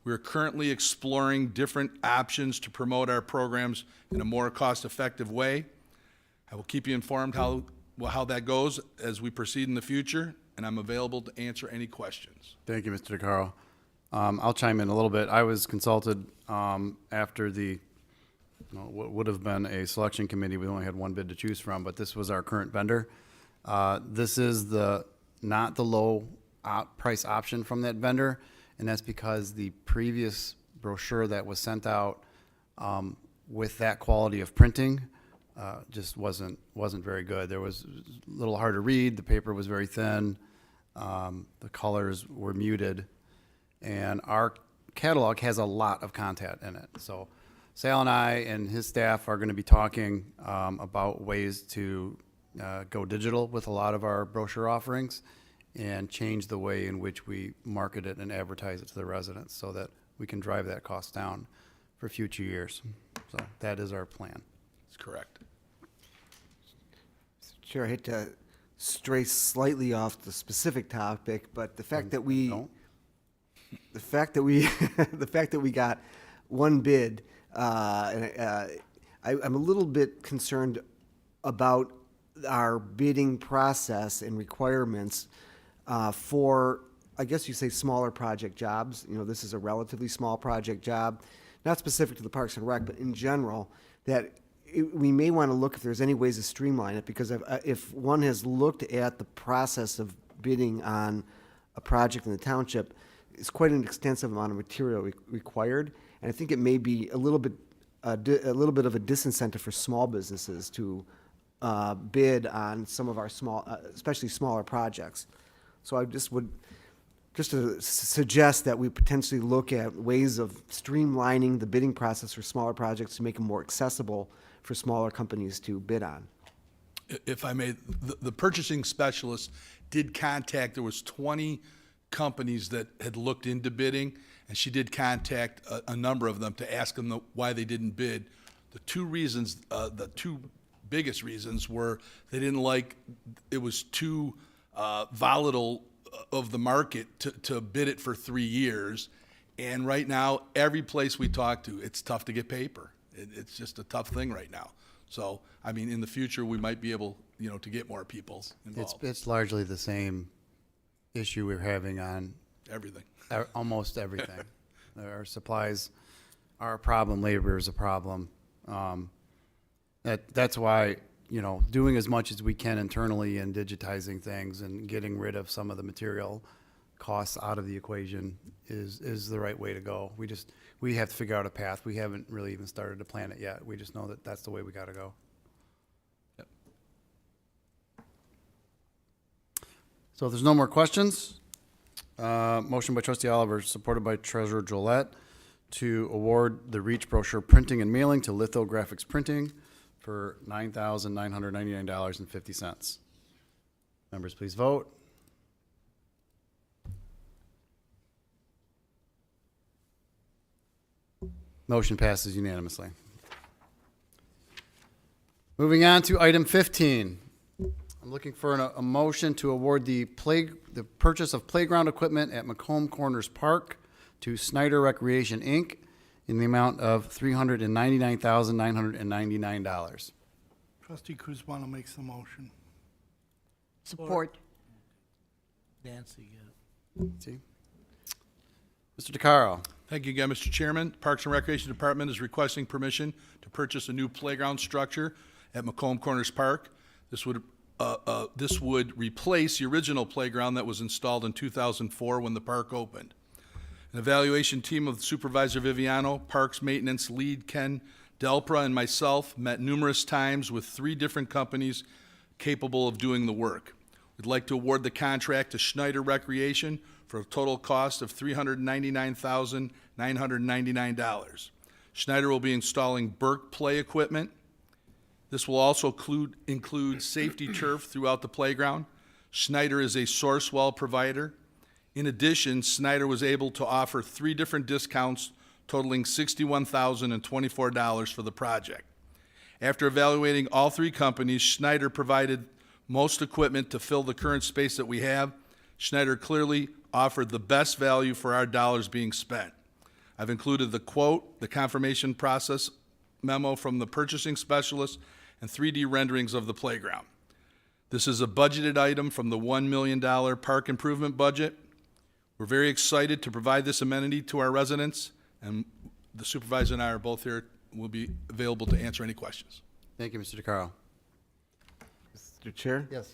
We are currently exploring different options to promote our programs in a more cost-effective way. I will keep you informed how that goes as we proceed in the future, and I'm available to answer any questions. Thank you, Mr. DeCaro. I'll chime in a little bit. I was consulted after what would have been a selection committee. We only had one bid to choose from, but this was our current vendor. This is not the low price option from that vendor, and that's because the previous brochure that was sent out with that quality of printing just wasn't very good. There was a little hard to read. The paper was very thin. The colors were muted. And our catalog has a lot of content in it. So Sal and I and his staff are going to be talking about ways to go digital with a lot of our brochure offerings and change the way in which we market it and advertise it to the residents so that we can drive that cost down for future years. So that is our plan. That's correct. Chair, I hate to stray slightly off the specific topic, but the fact that we, Don't. the fact that we, the fact that we got one bid, I'm a little bit concerned about our bidding process and requirements for, I guess you say, smaller project jobs. You know, this is a relatively small project job, not specific to the Parks and Rec, but in general, that we may want to look if there's any ways to streamline it, because if one has looked at the process of bidding on a project in the township, it's quite an extensive amount of material required, and I think it may be a little bit of a disincentive for small businesses to bid on some of our small, especially smaller projects. So I just would to suggest that we potentially look at ways of streamlining the bidding process for smaller projects to make them more accessible for smaller companies to bid on. If I may, the purchasing specialist did contact, there was 20 companies that had looked into bidding, and she did contact a number of them to ask them why they didn't bid. The two reasons, the two biggest reasons were they didn't like, it was too volatile of the market to bid it for 3 years. And right now, every place we talk to, it's tough to get paper. It's just a tough thing right now. So, I mean, in the future, we might be able, to get more people involved. It's largely the same issue we're having on Everything. almost everything. Our supplies are a problem, labor is a problem. That's why, doing as much as we can internally and digitizing things and getting rid of some of the material costs out of the equation is the right way to go. We have to figure out a path. We haven't really even started to plan it yet. We just know that that's the way we got to go. Yep. So if there's no more questions, motion by trustee Oliver, supported by treasurer Gillette, to award the Reach brochure printing and mailing to Lithographics Printing for $9,999.50. Members, please vote. Motion passes unanimously. Moving on to item 15. I'm looking for a motion to award the purchase of playground equipment at Macomb Corners Park to Snyder Recreation, Inc. in the amount of $399,999. Trustee Kuzma makes the motion. Support. Nancy, get it. See? Mr. DeCaro. Thank you again, Mr. Chairman. Parks and Recreation Department is requesting permission to purchase a new playground structure at Macomb Corners Park. This would replace the original playground that was installed in 2004 when the park opened. An evaluation team of Supervisor Viviano, Parks Maintenance Lead Ken Delpra, and myself met numerous times with 3 different companies capable of doing the work. We'd like to award the contract to Schneider Recreation for a total cost of $399,999. Schneider will be installing Burke play equipment. This will also include safety turf throughout the playground. Schneider is a source well provider. In addition, Schneider was able to offer 3 different discounts totaling $61,024 for the project. After evaluating all 3 companies, Schneider provided most equipment to fill the current space that we have. Schneider clearly offered the best value for our dollars being spent. I've included the quote, the confirmation process memo from the purchasing specialist, and 3D renderings of the playground. This is a budgeted item from the $1 million park improvement budget. We're very excited to provide this amenity to our residents, and the supervisor and I are both here, will be available to answer any questions. Thank you, Mr. DeCaro. Mr. Chair? Yes.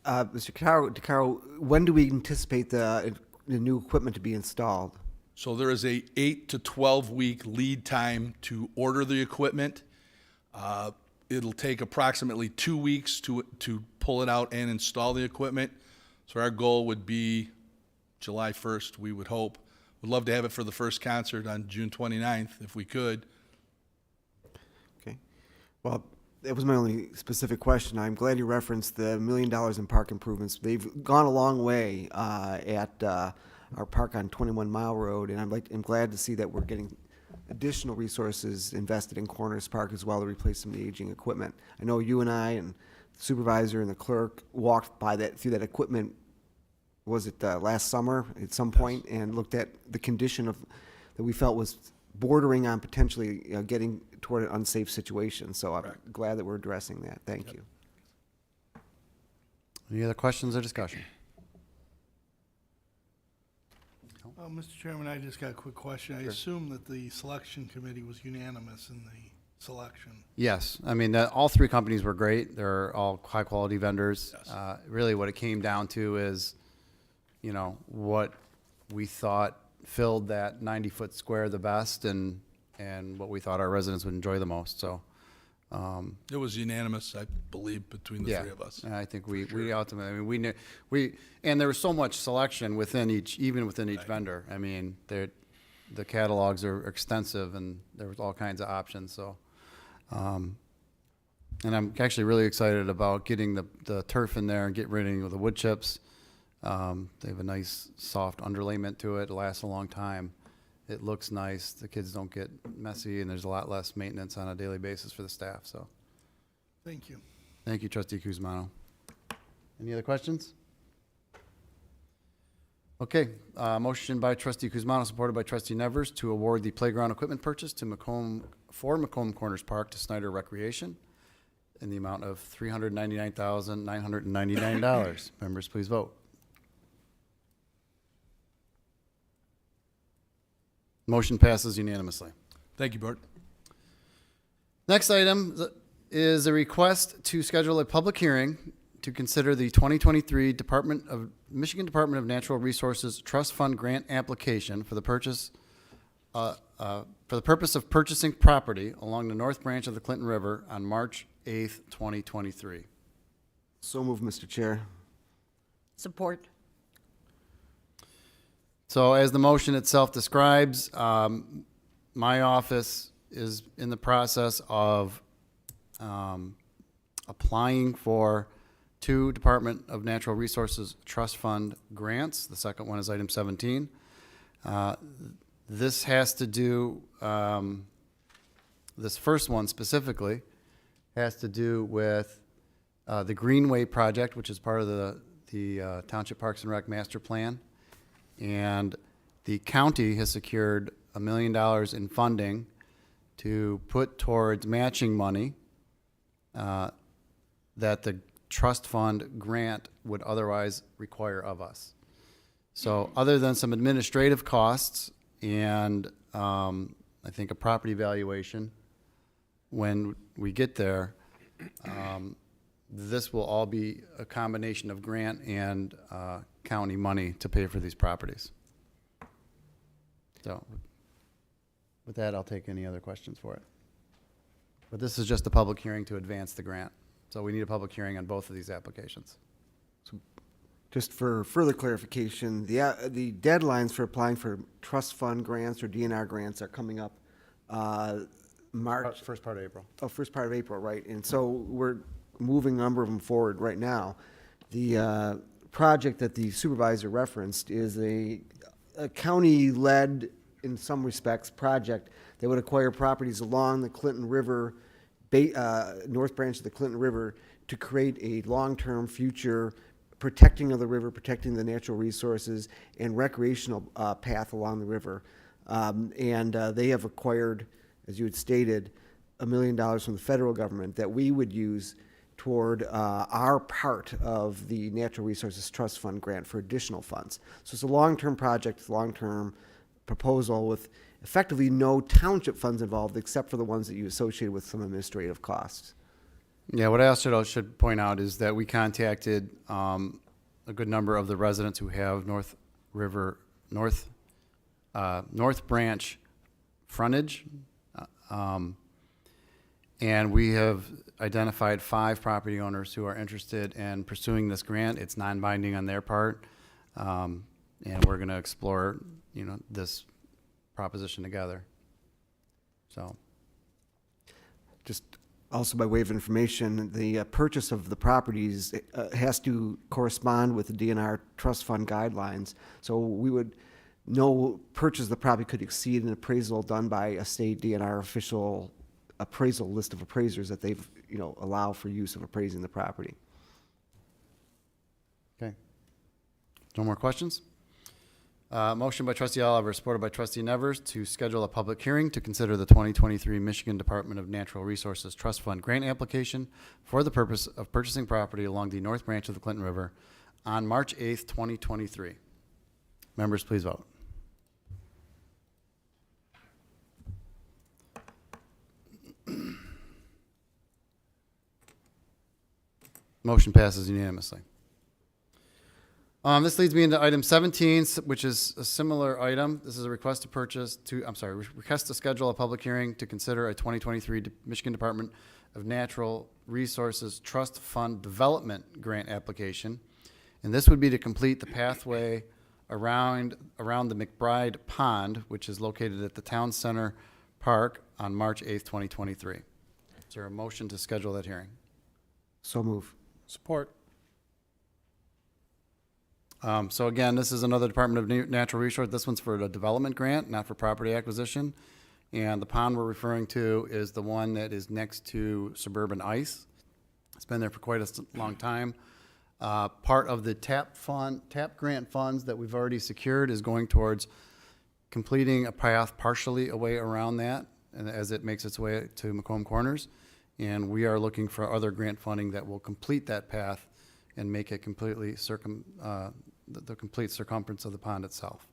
Mr. DeCaro, when do we anticipate the new equipment to be installed? So there is a 8 to 12 week lead time to order the equipment. It'll take approximately 2 weeks to pull it out and install the equipment. So our goal would be July 1st, we would hope. would love to have it for the first concert on June 29th, if we could. Okay. Well, that was my only specific question. I'm glad you referenced the $1 million in park improvements. They've gone a long way at our park on 21 Mile Road, and I'm glad to see that we're getting additional resources invested in Corners Park as well to replace some of the aging equipment. I know you and I and the supervisor and the clerk walked by through that equipment, was it last summer at some point, and looked at the condition of that we felt was bordering on potentially getting toward an unsafe situation. So I'm glad that we're addressing that. Thank you. Any other questions or discussion? Mr. Chairman, I just got a quick question. I assume that the selection committee was unanimous in the selection. Yes, I mean, all three companies were great. They're all high-quality vendors. Yes. Really what it came down to is, you know, what we thought filled that 90-foot square the best and what we thought our residents would enjoy the most, so. It was unanimous, I believe, between the three of us. And I think we ultimately, I mean, and there was so much selection within even within each vendor. I mean, the catalogs are extensive and there was all kinds of options, so. And I'm actually really excited about getting the turf in there and get rid of the wood chips. They have a nice soft underlayment to it. It lasts a long time. It looks nice. The kids don't get messy, and there's a lot less maintenance on a daily basis for the staff. So, Thank you. thank you, Trustee Kuzmano. Any other questions? Okay, motion by Trustee Kuzmano, supported by Trustee Nevers, to award the playground equipment purchase to Macomb Corners Park to Snyder Recreation in the amount of $399,999. Members, please vote. Motion passes unanimously. Thank you, Bart. Next item is a request to schedule a public hearing to consider the 2023 Michigan Department of Natural Resources Trust Fund grant application for the purpose of purchasing property along the north branch of the Clinton River on March 8th, 2023. So moved, Mr. Chair. Support. So as the motion itself describes, my office is in the process of applying for 2 Department of Natural Resources Trust Fund grants. The second one is item 17. This has to do, this first one specifically, has to do with the Greenway project, which is part of the Township Parks and Rec Master Plan. And the county has secured $1 million in funding to put towards matching money that the trust fund grant would otherwise require of us. So other than some administrative costs and I think a property valuation, when we get there, this will all be a combination of grant and county money to pay for these properties. So with that, I'll take any other questions for it. But this is just a public hearing to advance the grant. So we need a public hearing on both of these applications. Just for further clarification, the deadlines for applying for trust fund grants or DNR grants are coming up March. First part of April. Oh, first part of April, right. And so we're moving a number of them forward right now. The project that the supervisor referenced is a county-led, in some respects, project that would acquire properties along the Clinton River, north branch of the Clinton River, to create a long-term future protecting of the river, protecting the natural resources, and recreational path along the river. They have acquired, as you had stated, $1 million from the federal government that we would use toward our part of the Natural Resources Trust Fund grant for additional funds. So it's a long-term project, long-term proposal with effectively no township funds involved except for the ones that you associated with some administrative costs. Yeah, what I also should point out is that we contacted a good number of the residents who have North Branch frontage, and we have identified 5 property owners who are interested in pursuing this grant. It's non-binding on their part, and we're going to explore, this proposition together. So, Just also by way of information, the purchase of the properties has to correspond with the DNR trust fund guidelines. So we would, no purchase of the property could exceed an appraisal done by a state DNR official appraisal list of appraisers that they've, allow for use of appraising the property. okay. No more questions? Motion by trustee Oliver, supported by trustee Nevers, to schedule a public hearing to consider the 2023 Michigan Department of Natural Resources Trust Fund grant application for the purpose of purchasing property along the north branch of the Clinton River on March 8th, 2023. Members, please vote. Motion passes unanimously. This leads me into item 17, which is a similar item. This is a request to request to schedule a public hearing to consider a 2023 Michigan Department of Natural Resources Trust Fund Development Grant application. And this would be to complete the pathway around the McBride Pond, which is located at the Town Center Park on March 8th, 2023. Is there a motion to schedule that hearing? So move. Support. So again, this is another Department of Natural Resource. This one's for a development grant, not for property acquisition. And the pond we're referring to is the one that is next to Suburban Ice. It's been there for quite a long time. Part of the TAP grant funds that we've already secured is going towards completing a path partially away around that, and as it makes its way to Macomb Corners. And we are looking for other grant funding that will complete that path and make it completely the complete circumference of the pond itself.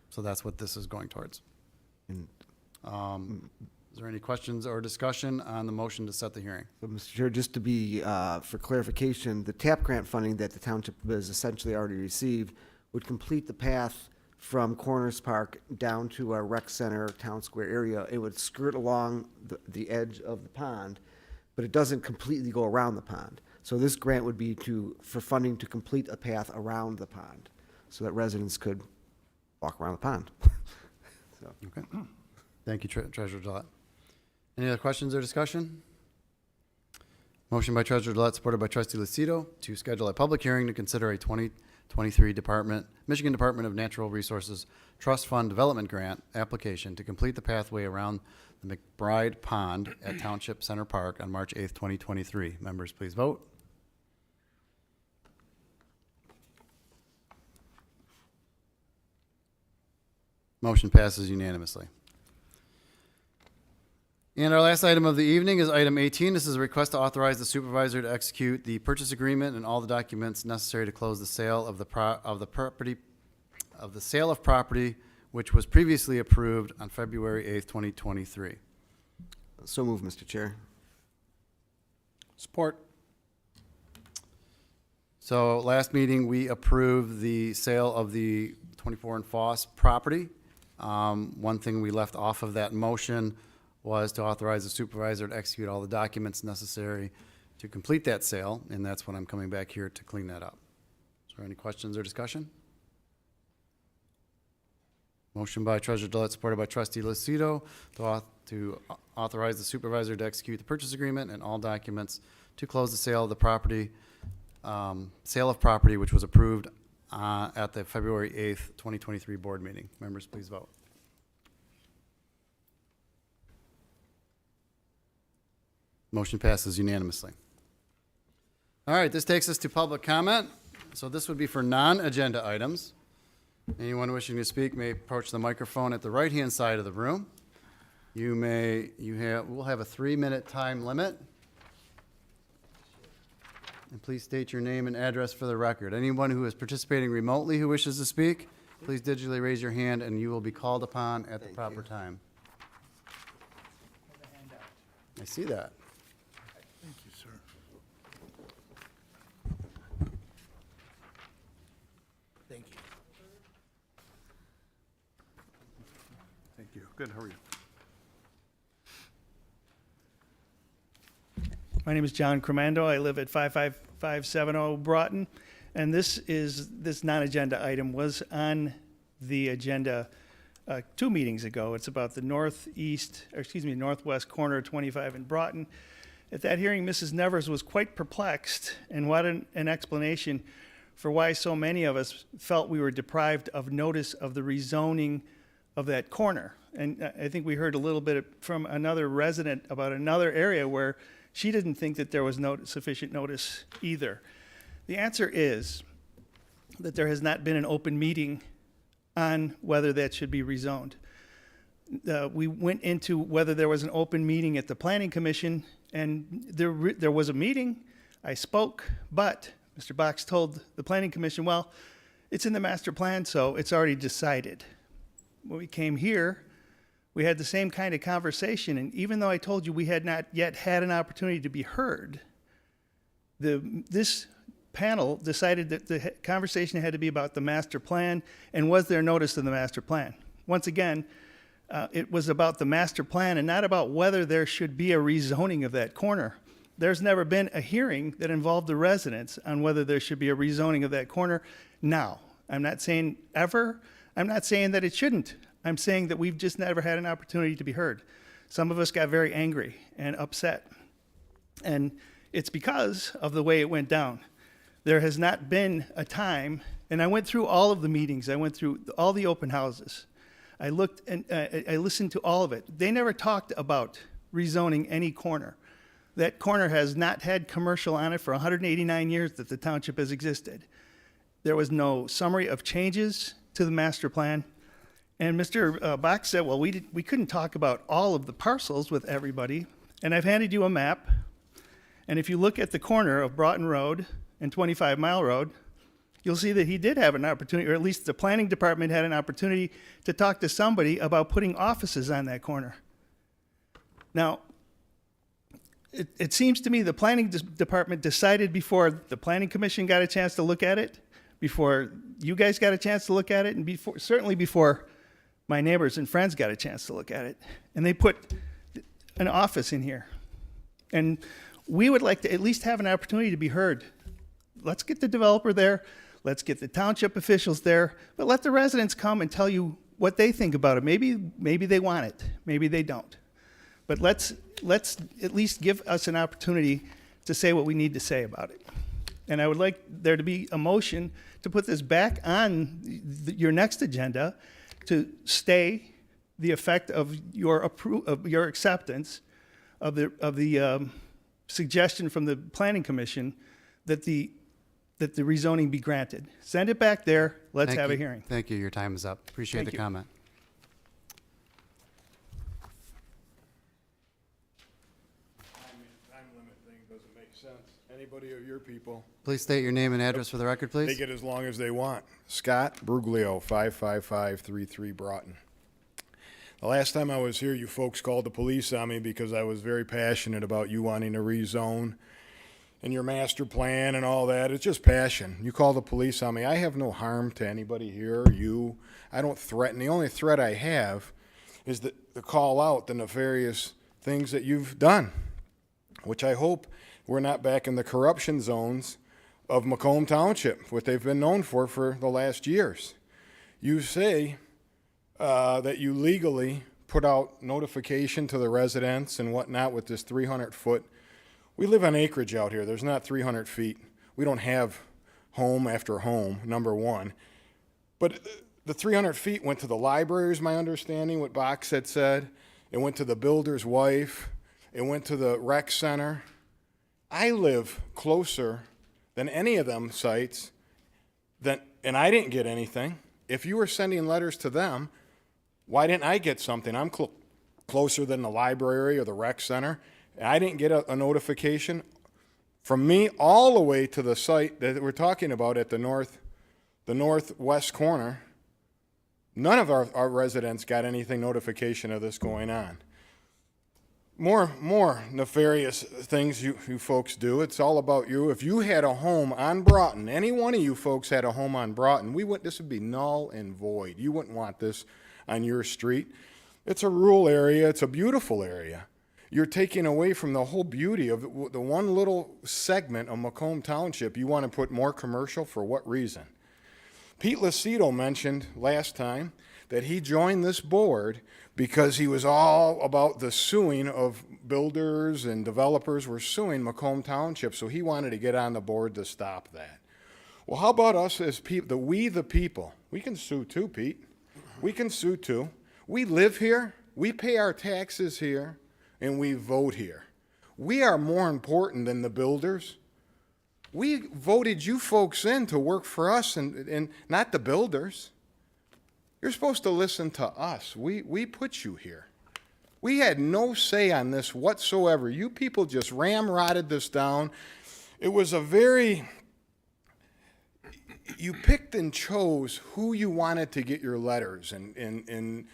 So that's what this is going towards. And Is there any questions or discussion on the motion to set the hearing? So, Mr. Chair, just to be, for clarification, the TAP grant funding that the township has essentially already received would complete the path from Corners Park down to our rec center, town square area. It would skirt along the edge of the pond, but it doesn't completely go around the pond. So this grant would be for funding to complete a path around the pond, so that residents could walk around the pond. So. Okay. Thank you, Treasurer Gillette. Any other questions or discussion? Motion by Treasurer Gillette, supported by Trustee Lucido, to schedule a public hearing to consider a 2023 Michigan Department of Natural Resources Trust Fund Development Grant application to complete the pathway around the McBride Pond at Township Center Park on March 8th, 2023. Members, please vote. Motion passes unanimously. And our last item of the evening is item 18. This is a request to authorize the supervisor to execute the purchase agreement and all the documents necessary to close the sale of the sale of property, which was previously approved on February 8th, 2023. So move, Mr. Chair. Support. So last meeting, we approved the sale of the 24 and Foss property. One thing we left off of that motion was to authorize the supervisor to execute all the documents necessary to complete that sale, and that's when I'm coming back here to clean that up. Is there any questions or discussion? Motion by Treasurer Gillette, supported by Trustee Lucido, to authorize the supervisor to execute the purchase agreement and all documents to close the sale of the property, which was approved at the February 8th, 2023 board meeting. Members, please vote. Motion passes unanimously. All right, this takes us to public comment. So this would be for non-agenda items. Anyone wishing to speak may approach the microphone at the right-hand side of the room. We'll have a 3-minute time limit. And please state your name and address for the record. Anyone who is participating remotely who wishes to speak, please digitally raise your hand and you will be called upon at the proper time. I see that. Thank you, sir. Thank you. Thank you. Good, how are you? My name is John Cremando. I live at 55570 Broughton. And this non-agenda item was on the agenda 2 meetings ago. It's about the northwest corner of 25 in Broughton. At that hearing, Mrs. Nevers was quite perplexed and wanted an explanation for why so many of us felt we were deprived of notice of the rezoning of that corner. And I think we heard a little bit from another resident about another area where she didn't think that there was sufficient notice either. The answer is that there has not been an open meeting on whether that should be rezoned. We went into whether there was an open meeting at the Planning Commission, and there was a meeting. I spoke, but Mr. Box told the Planning Commission, well, it's in the master plan, so it's already decided. When we came here, we had the same kind of conversation, and even though I told you we had not yet had an opportunity to be heard, this panel decided that the conversation had to be about the master plan, and was there notice in the master plan? Once again, it was about the master plan and not about whether there should be a rezoning of that corner. There's never been a hearing that involved the residents on whether there should be a rezoning of that corner. Now, I'm not saying ever. I'm not saying that it shouldn't. I'm saying that we've just never had an opportunity to be heard. Some of us got very angry and upset. And it's because of the way it went down. There has not been a time, and I went through all of the meetings. I went through all the open houses. I looked and I listened to all of it. They never talked about rezoning any corner. That corner has not had commercial on it for 189 years that the township has existed. There was no summary of changes to the master plan. And Mr. Box said, well, we couldn't talk about all of the parcels with everybody. And I've handed you a map. And if you look at the corner of Broughton Road and 25 Mile Road, you'll see that he did have an opportunity, or at least the planning department had an opportunity to talk to somebody about putting offices on that corner. Now, it seems to me the planning department decided before the planning commission got a chance to look at it, before you guys got a chance to look at it, and certainly before my neighbors and friends got a chance to look at it. And they put an office in here. And we would like to at least have an opportunity to be heard. Let's get the developer there. Let's get the township officials there. But let the residents come and tell you what they think about it. Maybe they want it. Maybe they don't. But let's at least give us an opportunity to say what we need to say about it. And I would like there to be a motion to put this back on your next agenda to stay the effect of your acceptance of the suggestion from the Planning Commission that the rezoning be granted. Send it back there. Let's have a hearing. Thank you. Your time is up. Appreciate Thank the you. comment. Time limit thing doesn't make sense. Anybody of your people, Please state your name and address for the record, they please. get as long as they want. Scott Bruglio, 55533 Broughton. The last time I was here, you folks called the police on me because I was very passionate about you wanting to rezone and your master plan and all that. It's just passion. You call the police on me. I have no harm to anybody here or you. I don't threaten. The only threat I have is to call out the nefarious things that you've done, which I hope we're not back in the corruption zones of Macomb Township, what they've been known for the last years. You say that you legally put out notification to the residents and whatnot with this 300-foot. We live on acreage out here. There's not 300 feet. We don't have home after home, number one. But the 300 feet went to the library, is my understanding, what Box had said. It went to the builder's wife. It went to the rec center. I live closer than any of them sites, and I didn't get anything. If you were sending letters to them, why didn't I get something? I'm closer than the library or the rec center. I didn't get a notification from me all the way to the site that we're talking about at the northwest corner. None of our residents got anything notification of this going on. More nefarious things you folks do. It's all about you. If you had a home on Broughton, any one of you folks had a home on Broughton, this would be null and void. You wouldn't want this on your street. It's a rural area. It's a beautiful area. You're taking away from the whole beauty of the one little segment of Macomb Township. You want to put more commercial for what reason? Pete Lucido mentioned last time that he joined this board because he was all about the suing of builders and developers were suing Macomb Township, so he wanted to get on the board to stop that. Well, how about us as people, we the people? We can sue too, Pete. We can sue too. We live here, we pay our taxes here, and we vote here. We are more important than the builders. We voted you folks in to work for us and not the builders. You're supposed to listen to us. We put you here. We had no say on this whatsoever. You people just ramrodded this down. It was you picked and chose who you wanted to get your letters and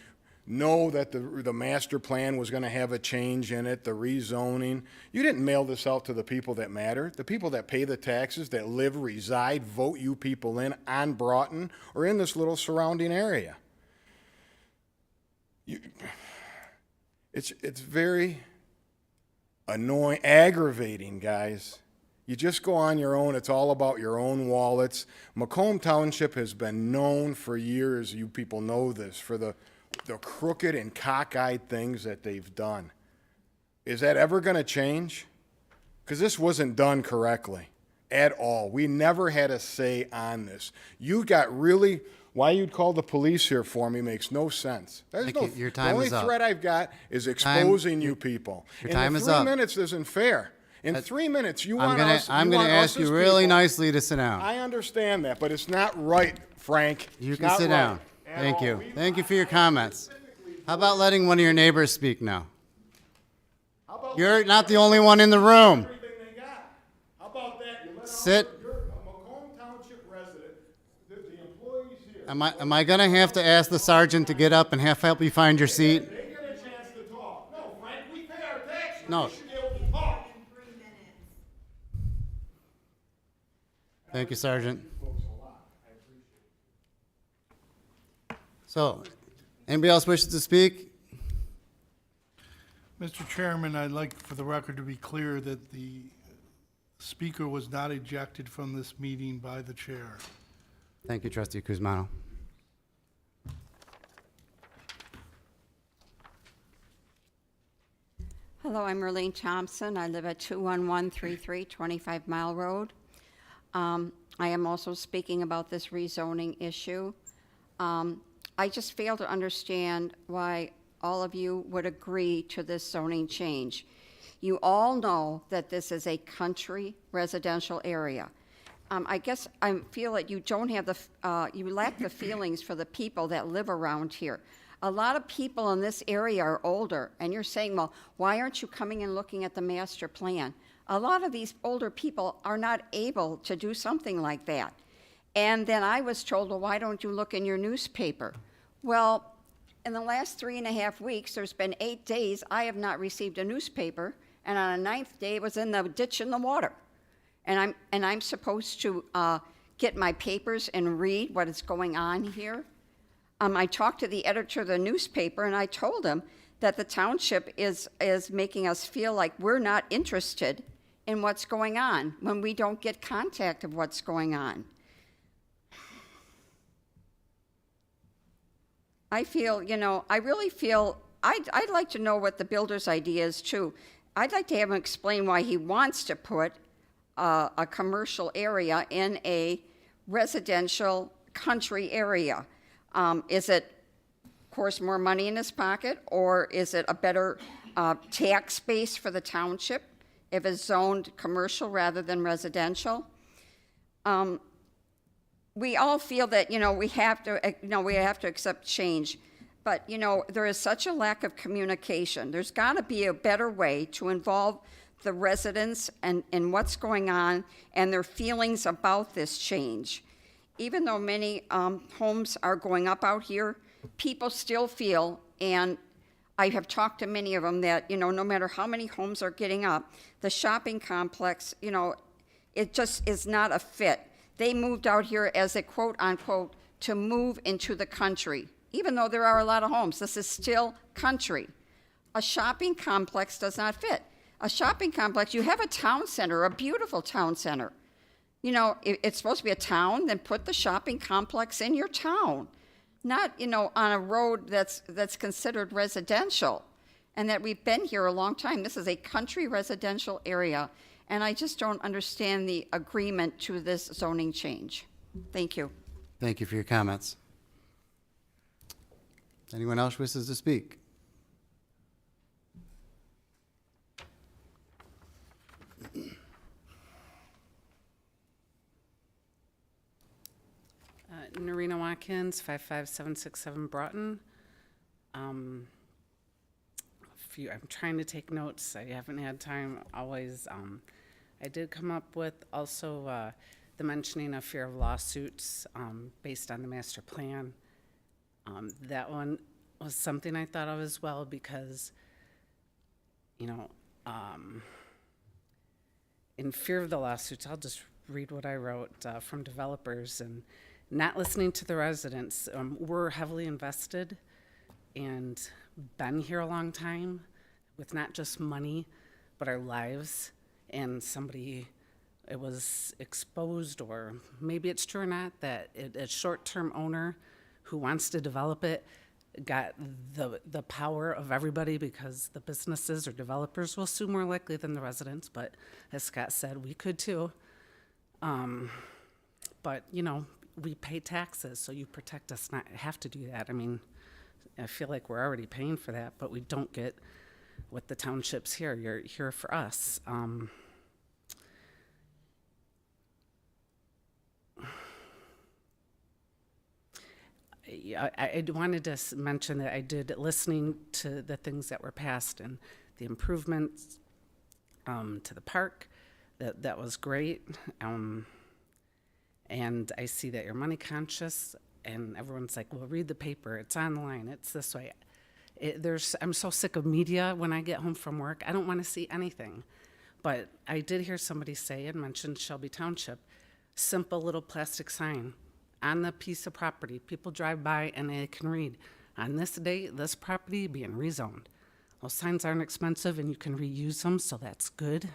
know that the master plan was going to have a change in it, the rezoning. You didn't mail this out to the people that matter, the people that pay the taxes, that live, reside, vote you people in on Broughton or in this little surrounding area. It's very annoying, aggravating, guys. You just go on your own. It's all about your own wallets. Macomb Township has been known for years, you people know this, for the crooked and cockeyed things that they've done. Is that ever going to change? Because this wasn't done correctly at all. We never had a say on this. You got really... Why you'd call the police here for me makes no sense. Thank you. Your time the is only up. threat I've got is exposing you people. Your time is and 3 up. minutes isn't fair. In 3 minutes, you want I'm going to ask you really nicely to sit down. I understand that, but it's not right, Frank. You It's can not sit right down. at Thank all. you. Thank you for your comments. How about letting one of your neighbors speak now? How about You're not the only one in the room. everything they got? How about that? You let Sit. You're a Macomb Township resident. The employees here. Am I going to have to ask the sergeant to get up and help you find your seat? They get a chance to talk. No, Frank, we pay our taxes. No. We should be able to talk. Thank you, Sergeant. So, anybody else wishes to speak? Mr. Chairman, I'd like for the record to be clear that the speaker was not ejected from this meeting by the chair. Thank you, Trustee Kuzmano. Hello, I'm Merlene Thompson. I live at 21133 25 Mile Road. I am also speaking about this rezoning issue. I just fail to understand why all of you would agree to this zoning change. You all know that this is a country residential area. I guess I feel that you don't have you lack the feelings for the people that live around here. A lot of people in this area are older, and you're saying, well, why aren't you coming and looking at the master plan? A lot of these older people are not able to do something like that. And then I was told, well, why don't you look in your newspaper? Well, in the last 3.5 weeks, there's been 8 days I have not received a newspaper, and on the 9th day, it was in the ditch in the water. And I'm supposed to get my papers and read what is going on here. I talked to the editor of the newspaper, and I told him that the township is making us feel like we're not interested in what's going on when we don't get contact of what's going on. I feel, I really feel, I'd like to know what the builder's idea is too. I'd like to have him explain why he wants to put a commercial area in a residential country area. Is it, of course, more money in his pocket, or is it a better tax base for the township if it's zoned commercial rather than residential? We all feel that, we have to accept change, but, there is such a lack of communication. There's got to be a better way to involve the residents and what's going on and their feelings about this change. Even though many homes are going up out here, people still feel, and I have talked to many of them, that, no matter how many homes are getting up, the shopping complex, it just is not a fit. They moved out here as a quote unquote to move into the country. Even though there are a lot of homes, this is still country. A shopping complex does not fit. A shopping complex, you have a town center, a beautiful town center. You know, if it's supposed to be a town, then put the shopping complex in your town, not, you know, on a road that's considered residential, and that we've been here a long time. This is a country residential area, and I just don't understand the agreement to this zoning change. Thank you. Thank you for your comments. Anyone else wishes to speak? Narina Watkins, 55767 Broughton. I'm trying to take notes. I haven't had time always. I did come up with also the mentioning of fear of lawsuits based on the master plan. That one was something I thought of as well because, you know, in fear of the lawsuits, I'll just read what I wrote from developers and not listening to the residents. We're heavily invested and been here a long time with not just money, but our lives. And somebody, it was exposed, or maybe it's true or not, that a short-term owner who wants to develop it got the power of everybody because the businesses or developers will sue more likely than the residents. But as Scott said, we could too. But, you know, we pay taxes, so you protect us not have to do that. I mean, I feel like we're already paying for that, but we don't get what the townships here. You're here for us. I wanted to mention that I did, listening to the things that were passed and the improvements to the park, that was great. And I see that you're money conscious, and everyone's like, well, read the paper, it's online, it's this way. I'm so sick of media when I get home from work. I don't want to see anything. But I did hear somebody say and mention Shelby Township, simple little plastic sign on the piece of property. People drive by and they can read, on this date, this property being rezoned. Those signs aren't expensive and you can reuse them, so that's good.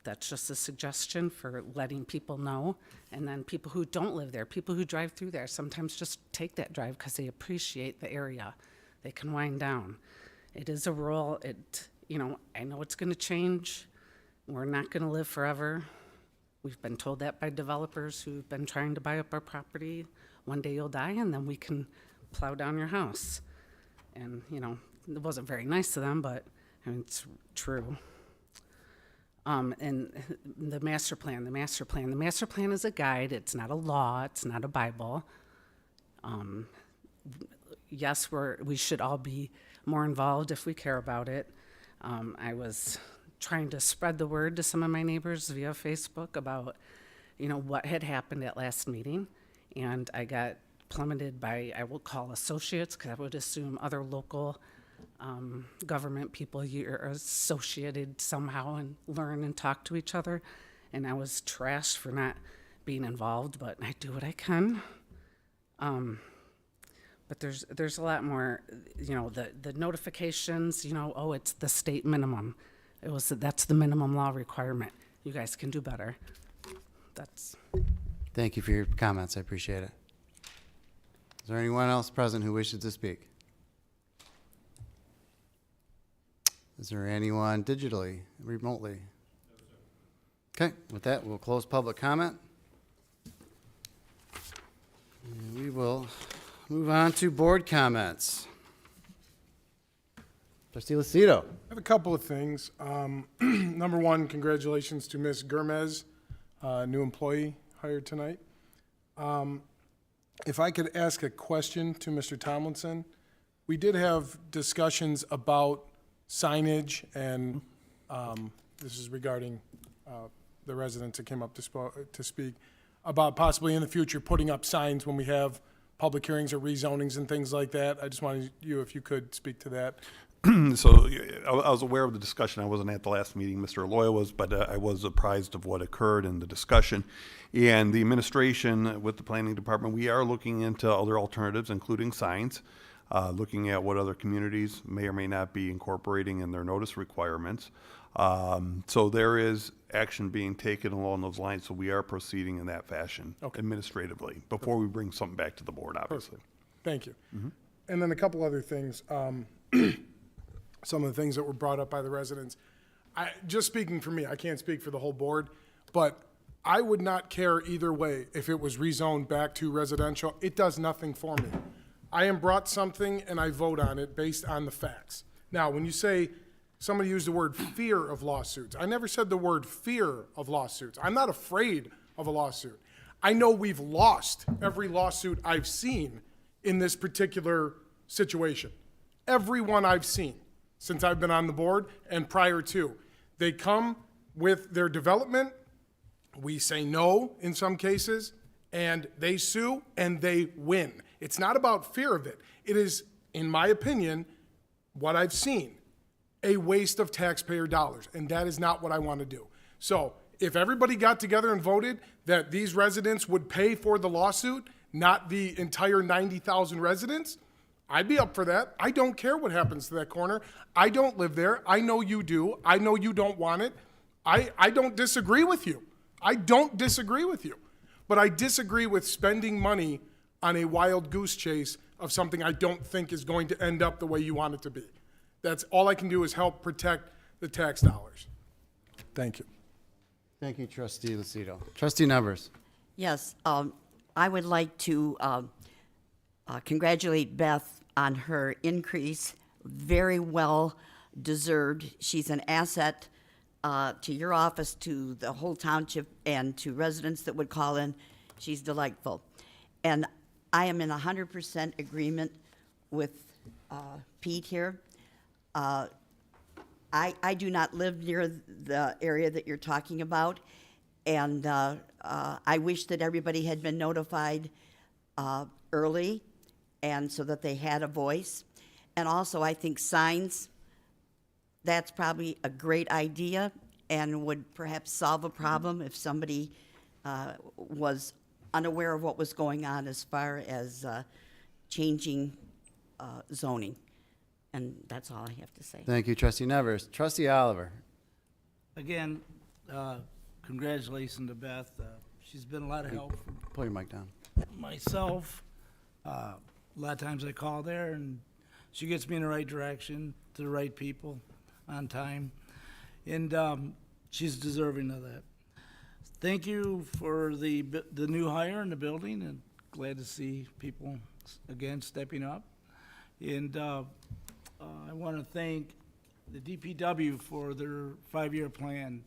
That's just a suggestion for letting people know. And then people who don't live there, people who drive through there, sometimes just take that drive because they appreciate the area. They can wind down. It is a rural, you know, I know it's going to change. We're not going to live forever. We've been told that by developers who've been trying to buy up our property. One day you'll die and then we can plow down your house. And, you know, it wasn't very nice of them, but I mean, it's true. And the master plan is a guide. It's not a law. It's not a Bible. Yes, we should all be more involved if we care about it. I was trying to spread the word to some of my neighbors via Facebook about, you know, what had happened at last meeting. And I got plummeted by, I will call associates, because I would assume other local government people, you're associated somehow and learn and talk to each other. And I was trashed for not being involved, but I do what I can. But there's a lot more, you know, the notifications, you know, oh, it's the state minimum. That's the minimum law requirement. You guys can do better. Thank you for your comments. I appreciate it. Is there anyone else present who wishes to speak? Is there anyone digitally, remotely? Okay, with that, we'll close public comment. And we will move on to board comments. Trustee Lucido. I have a couple of things. Number one, congratulations to Ms. Gomez, new employee hired tonight. If I could ask a question to Mr. Tomlinson, we did have discussions about signage, and this is regarding the residents that came up to speak, about possibly in the future putting up signs when we have public hearings or rezonings and things like that. I just wanted you, if you could, speak to that. So I was aware of the discussion. I wasn't at the last meeting, Mr. Aloya was, but I was apprised of what occurred in the discussion. And the administration with the planning department, we are looking into other alternatives, including signs. looking at what other communities may or may not be incorporating in their notice requirements. So there is action being taken along those lines, so we are proceeding in that fashion administratively before we bring something back to the board, obviously. Thank you. And then a couple other things, some of the things that were brought up by the residents. Just speaking for me, I can't speak for the whole board, but I would not care either way if it was rezoned back to residential. It does nothing for me. I am brought something and I vote on it based on the facts. Now, when you say, somebody used the word fear of lawsuits, I never said the word fear of lawsuits. I'm not afraid of a lawsuit. I know we've lost every lawsuit I've seen in this particular situation. Every one I've seen since I've been on the board and prior to. They come with their development, we say no in some cases, and they sue and they win. It's not about fear of it. It is, in my opinion, what I've seen, a waste of taxpayer dollars, and that is not what I want to do. So if everybody got together and voted that these residents would pay for the lawsuit, not the entire 90,000 residents, I'd be up for that. I don't care what happens to that corner. I don't live there. I know you do. I know you don't want it. I don't disagree with you. I don't disagree with you. But I disagree with spending money on a wild goose chase of something I don't think is going to end up the way you want it to be. That's all I can do is help protect the tax dollars. Thank you. Thank you, Trustee Lucido. Trustee Nevers. Yes, I would like to congratulate Beth on her increase. Very well deserved. She's an asset to your office, to the whole township, and to residents that would call in. She's delightful. And I am in 100% agreement with Pete here. I do not live near the area that you're talking about, and I wish that everybody had been notified early, and so that they had a voice. And also, I think signs, that's probably a great idea and would perhaps solve a problem if somebody was unaware of what was going on as far as changing zoning. And that's all I have to say. Thank you, Trustee Nevers. Trustee Oliver. Again, congratulations to Beth. She's been a lot of help for Pull your mic down. myself. A lot of times I call there and she gets me in the right direction, to the right people, on time. And she's deserving of that. Thank you for the new hire in the building, and glad to see people again stepping up. And I want to thank the DPW for their 5-year plan.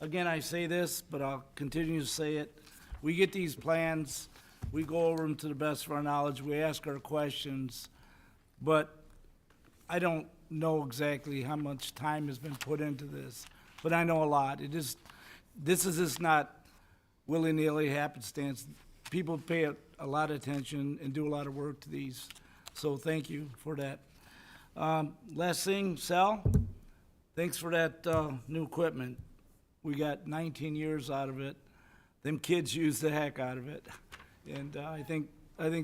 Again, I say this, but I'll continue to say it. We get these plans, we go over them to the best of our knowledge, we ask our questions, but I don't know exactly how much time has been put into this, but I know a lot. This is just not willy-nilly happenstance. People pay a lot of attention and do a lot of work to these, so thank you for that. Last thing, Sal, thanks for that new equipment. We got 19 years out of it. Them kids use the heck out of it. And I think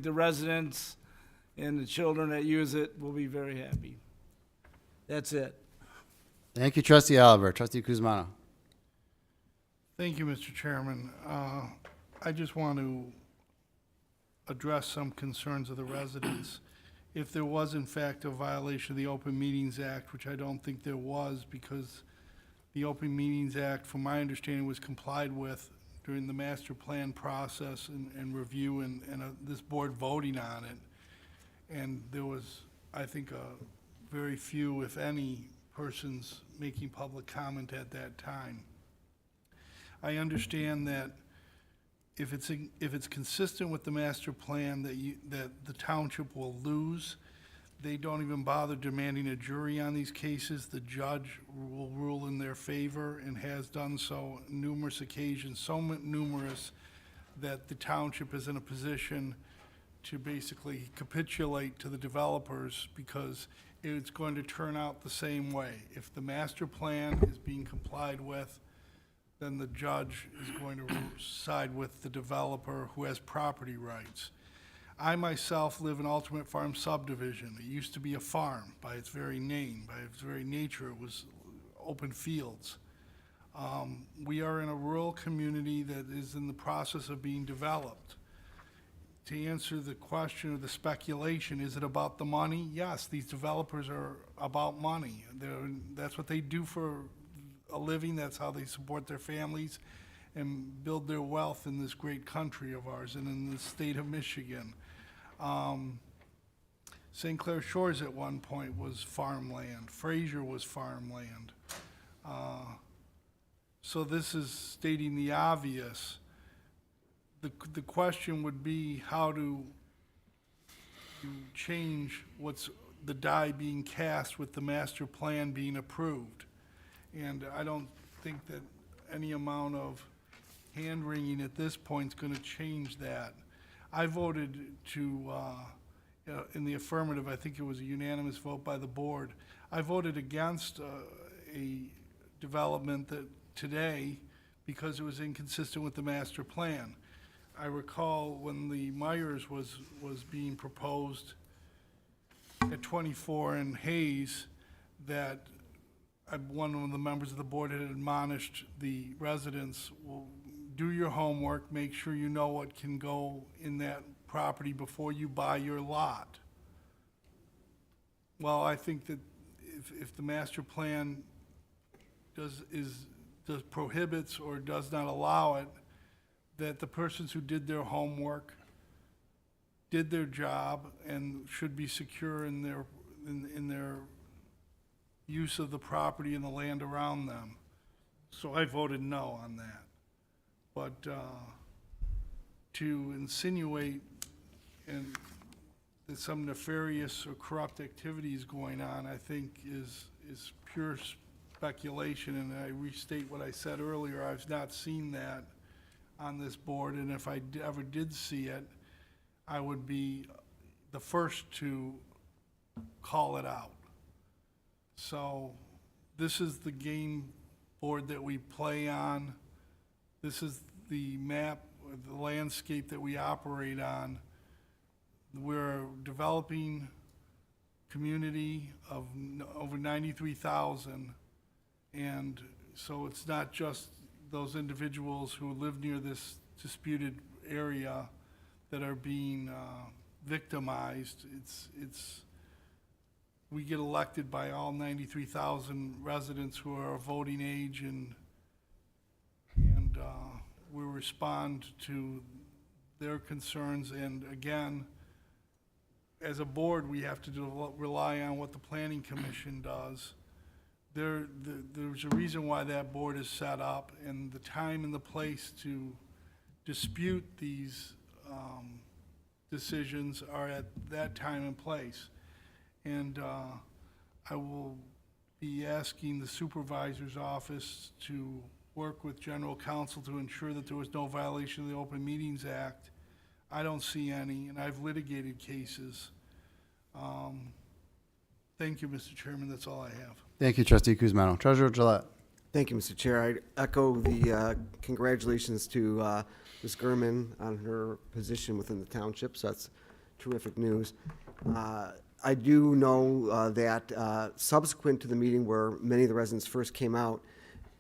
the residents and the children that use it will be very happy. That's it. Thank you, Trustee Oliver. Trustee Kuzmano. Thank you, Mr. Chairman. I just want to address some concerns of the residents. If there was in fact a violation of the Open Meetings Act, which I don't think there was, because the Open Meetings Act, from my understanding, was complied with during the master plan process and review and this board voting on it. And there was, I think, very few, if any, persons making public comment at that time. I understand that if it's consistent with the master plan that the township will lose, they don't even bother demanding a jury on these cases. The judge will rule in their favor and has done so numerous occasions, so numerous that the township is in a position to basically capitulate to the developers because it's going to turn out the same way. If the master plan is being complied with, then the judge is going to side with the developer who has property rights. I myself live in Ultimate Farm subdivision. It used to be a farm by its very name, by its very nature. It was open fields. We are in a rural community that is in the process of being developed. To answer the question of the speculation, is it about the money? Yes, these developers are about money. That's what they do for a living. That's how they support their families and build their wealth in this great country of ours and in the state of Michigan. St. Clair Shores at one point was farmland. Fraser was farmland. So this is stating the obvious. The question would be how to change what's the die being cast with the master plan being approved. And I don't think that any amount of hand-wringing at this point is going to change that. I voted to, in the affirmative. I think it was a unanimous vote by the board. I voted against a development that today because it was inconsistent with the master plan. I recall when the Myers was being proposed at 24 in Hayes, that one of the members of the board had admonished the residents, well, do your homework, make sure you know what can go in that property before you buy your lot. Well, I think that if the master plan does prohibits or does not allow it, that the persons who did their homework did their job and should be secure in their use of the property and the land around them. So I voted no on that. But to insinuate that some nefarious or corrupt activity is going on, I think is pure speculation. And I restate what I said earlier. I've not seen that on this board, and if I ever did see it, I would be the first to call it out. So this is the game board that we play on. This is the map, or the landscape that we operate on. We're a developing community of over 93,000, and so it's not just those individuals who live near this disputed area that are being victimized. We get elected by all 93,000 residents who are of voting age, and we respond to their concerns. And again, as a board, we have to rely on what the Planning Commission does. There's a reason why that board is set up, and the time and the place to dispute these decisions are at that time and place. And I will be asking the supervisor's office to work with general counsel to ensure that there was no violation of the Open Meetings Act. I don't see any, and I've litigated cases. Thank you, Mr. Chairman. That's all I have. Thank you, Trustee Kuzmano. Treasurer Gillette. Thank you, Mr. Chair. I echo the congratulations to Ms. Gurman on her position within the township, so that's terrific news. I do know that subsequent to the meeting where many of the residents first came out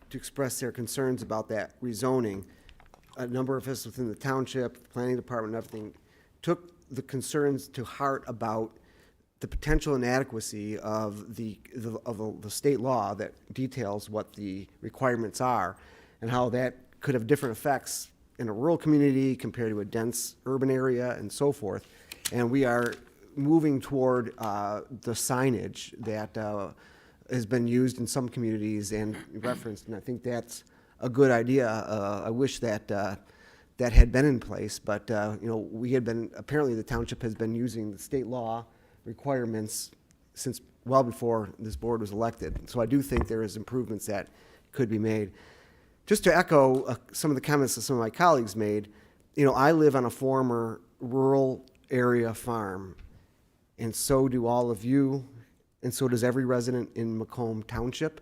to express their concerns about that rezoning, a number of us within the township, the planning department, and everything, took the concerns to heart about the potential inadequacy of the state law that details what the requirements are and how that could have different effects in a rural community compared to a dense urban area and so forth. And we are moving toward the signage that has been used in some communities and referenced, and I think that's a good idea. I wish that that had been in place, but we had been, apparently the township has been using the state law requirements since well before this board was elected. So I do think there is improvements that could be made. Just to echo some of the comments that some of my colleagues made, I live on a former rural area farm, and so do all of you, and so does every resident in Macomb Township,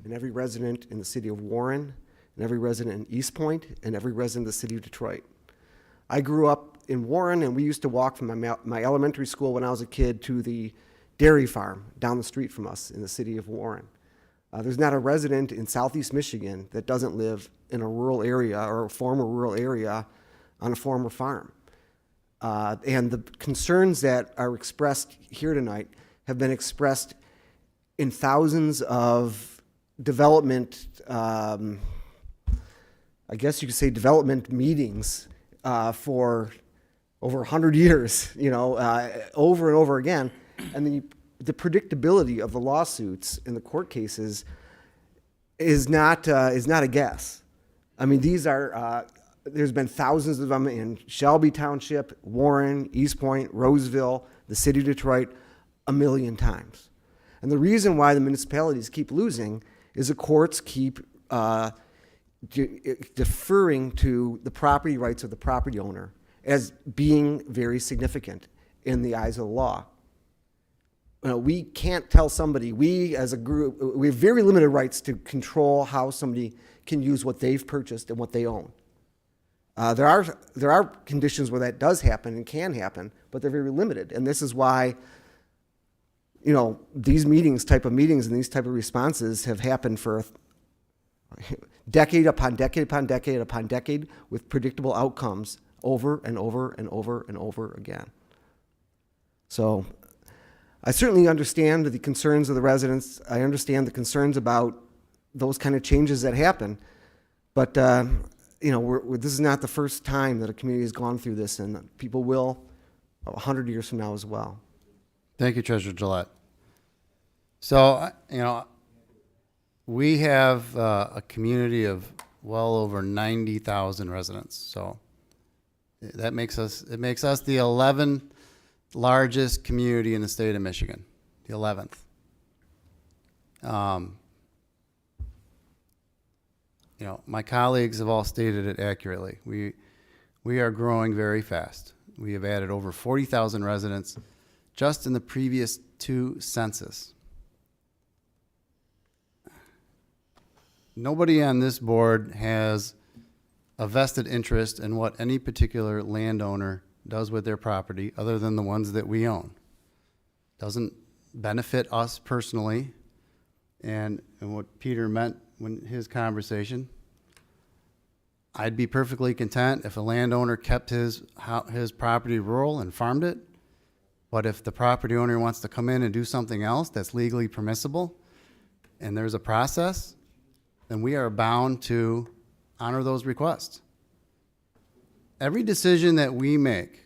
and every resident in the city of Warren, and every resident in East Point, and every resident of the city of Detroit. I grew up in Warren, and we used to walk from my elementary school when I was a kid to the dairy farm down the street from us in the city of Warren. There's not a resident in southeast Michigan that doesn't live in a rural area or a former rural area on a former farm. And the concerns that are expressed here tonight have been expressed in thousands of development, I guess you could say development meetings for over 100 years, over and over again. And then the predictability of the lawsuits and the court cases is not a guess. I mean, these are, there's been thousands of them in Shelby Township, Warren, East Point, Roseville, the city of Detroit, a million times. And the reason why the municipalities keep losing is the courts keep deferring to the property rights of the property owner as being very significant in the eyes of the law. We can't tell somebody, we as a group, we have very limited rights to control how somebody can use what they've purchased and what they own. There are conditions where that does happen and can happen, but they're very limited. And this is why, these type of meetings and these type of responses have happened for decade upon decade upon decade upon decade with predictable outcomes over and over and over and over again. So I certainly understand the concerns of the residents. I understand the concerns about those kind of changes that happen. But, this is not the first time that a community has gone through this, and people will 100 years from now as well. Thank you, Treasurer Gillette. So, we have a community of well over 90,000 residents. So it makes us the 11th largest community in the state of Michigan, the 11th. My colleagues have all stated it accurately. We are growing very fast. We have added over 40,000 residents just in the previous 2 census. Nobody on this board has a vested interest in what any particular landowner does with their property other than the ones that we own. Doesn't benefit us personally. And what Peter meant when his conversation, I'd be perfectly content if a landowner kept his property rural and farmed it. But if the property owner wants to come in and do something else that's legally permissible and there's a process, then we are bound to honor those requests. Every decision that we make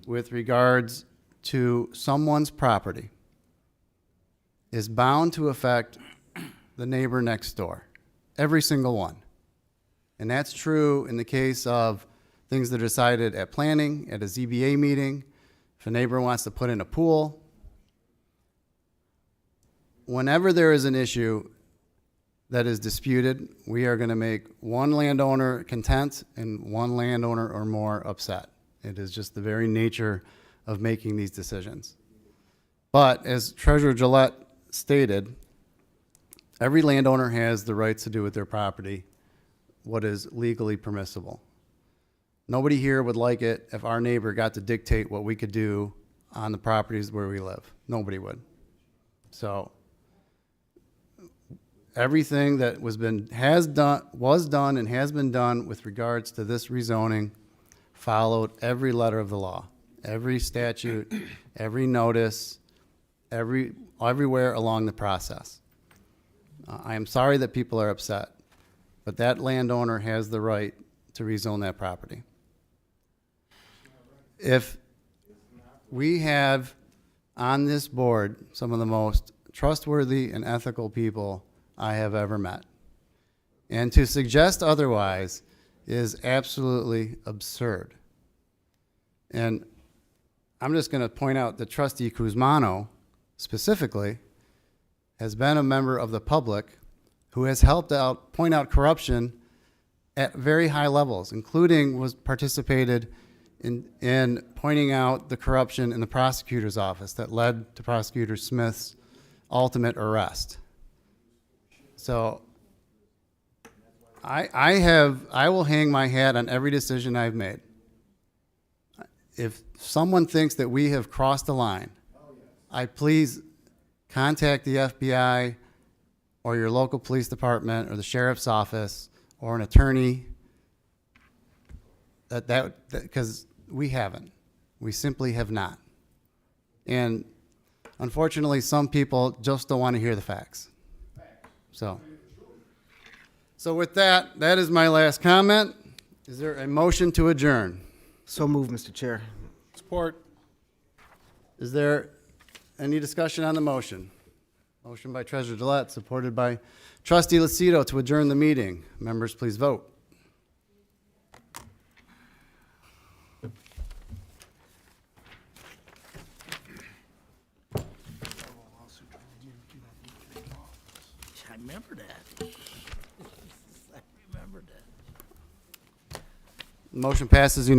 with regards to someone's property is bound to affect the neighbor next door. Every single one. And that's true in the case of things that are decided at planning, at a ZBA meeting, if a neighbor wants to put in a pool. Whenever there is an issue that is disputed, we are going to make one landowner content and one landowner or more upset. It is just the very nature of making these decisions. But as Treasurer Gillette stated, every landowner has the rights to do with their property what is legally permissible. Nobody here would like it if our neighbor got to dictate what we could do on the properties where we live. Nobody would. So everything that was done and has been done with regards to this rezoning followed every letter of the law, every statute, every notice, everywhere along the process. I am sorry that people are upset, but that landowner has the right to rezone that property. If we have on this board some of the most trustworthy and ethical people I have ever met, and to suggest otherwise is absolutely absurd. And I'm just going to point out that Trustee Kuzmano specifically has been a member of the public who has helped out point out corruption at very high levels, including participated in pointing out the corruption in the prosecutor's office that led to Prosecutor Smith's ultimate arrest. So I will hang my hat on every decision I've made. if someone thinks that we have crossed the line, I please contact the FBI or your local police department or the sheriff's office or an attorney. Because we haven't. We simply have not. And unfortunately, some people just don't want to hear the facts. So with that, that is my last comment. Is there a motion to adjourn? So moved, Mr. Chair. Support. Is there any discussion on the motion? Motion by Treasurer Gillette, supported by Trustee Lucido to adjourn the meeting. Members, please vote. I remember that. I remember that. Motion passes unanimously.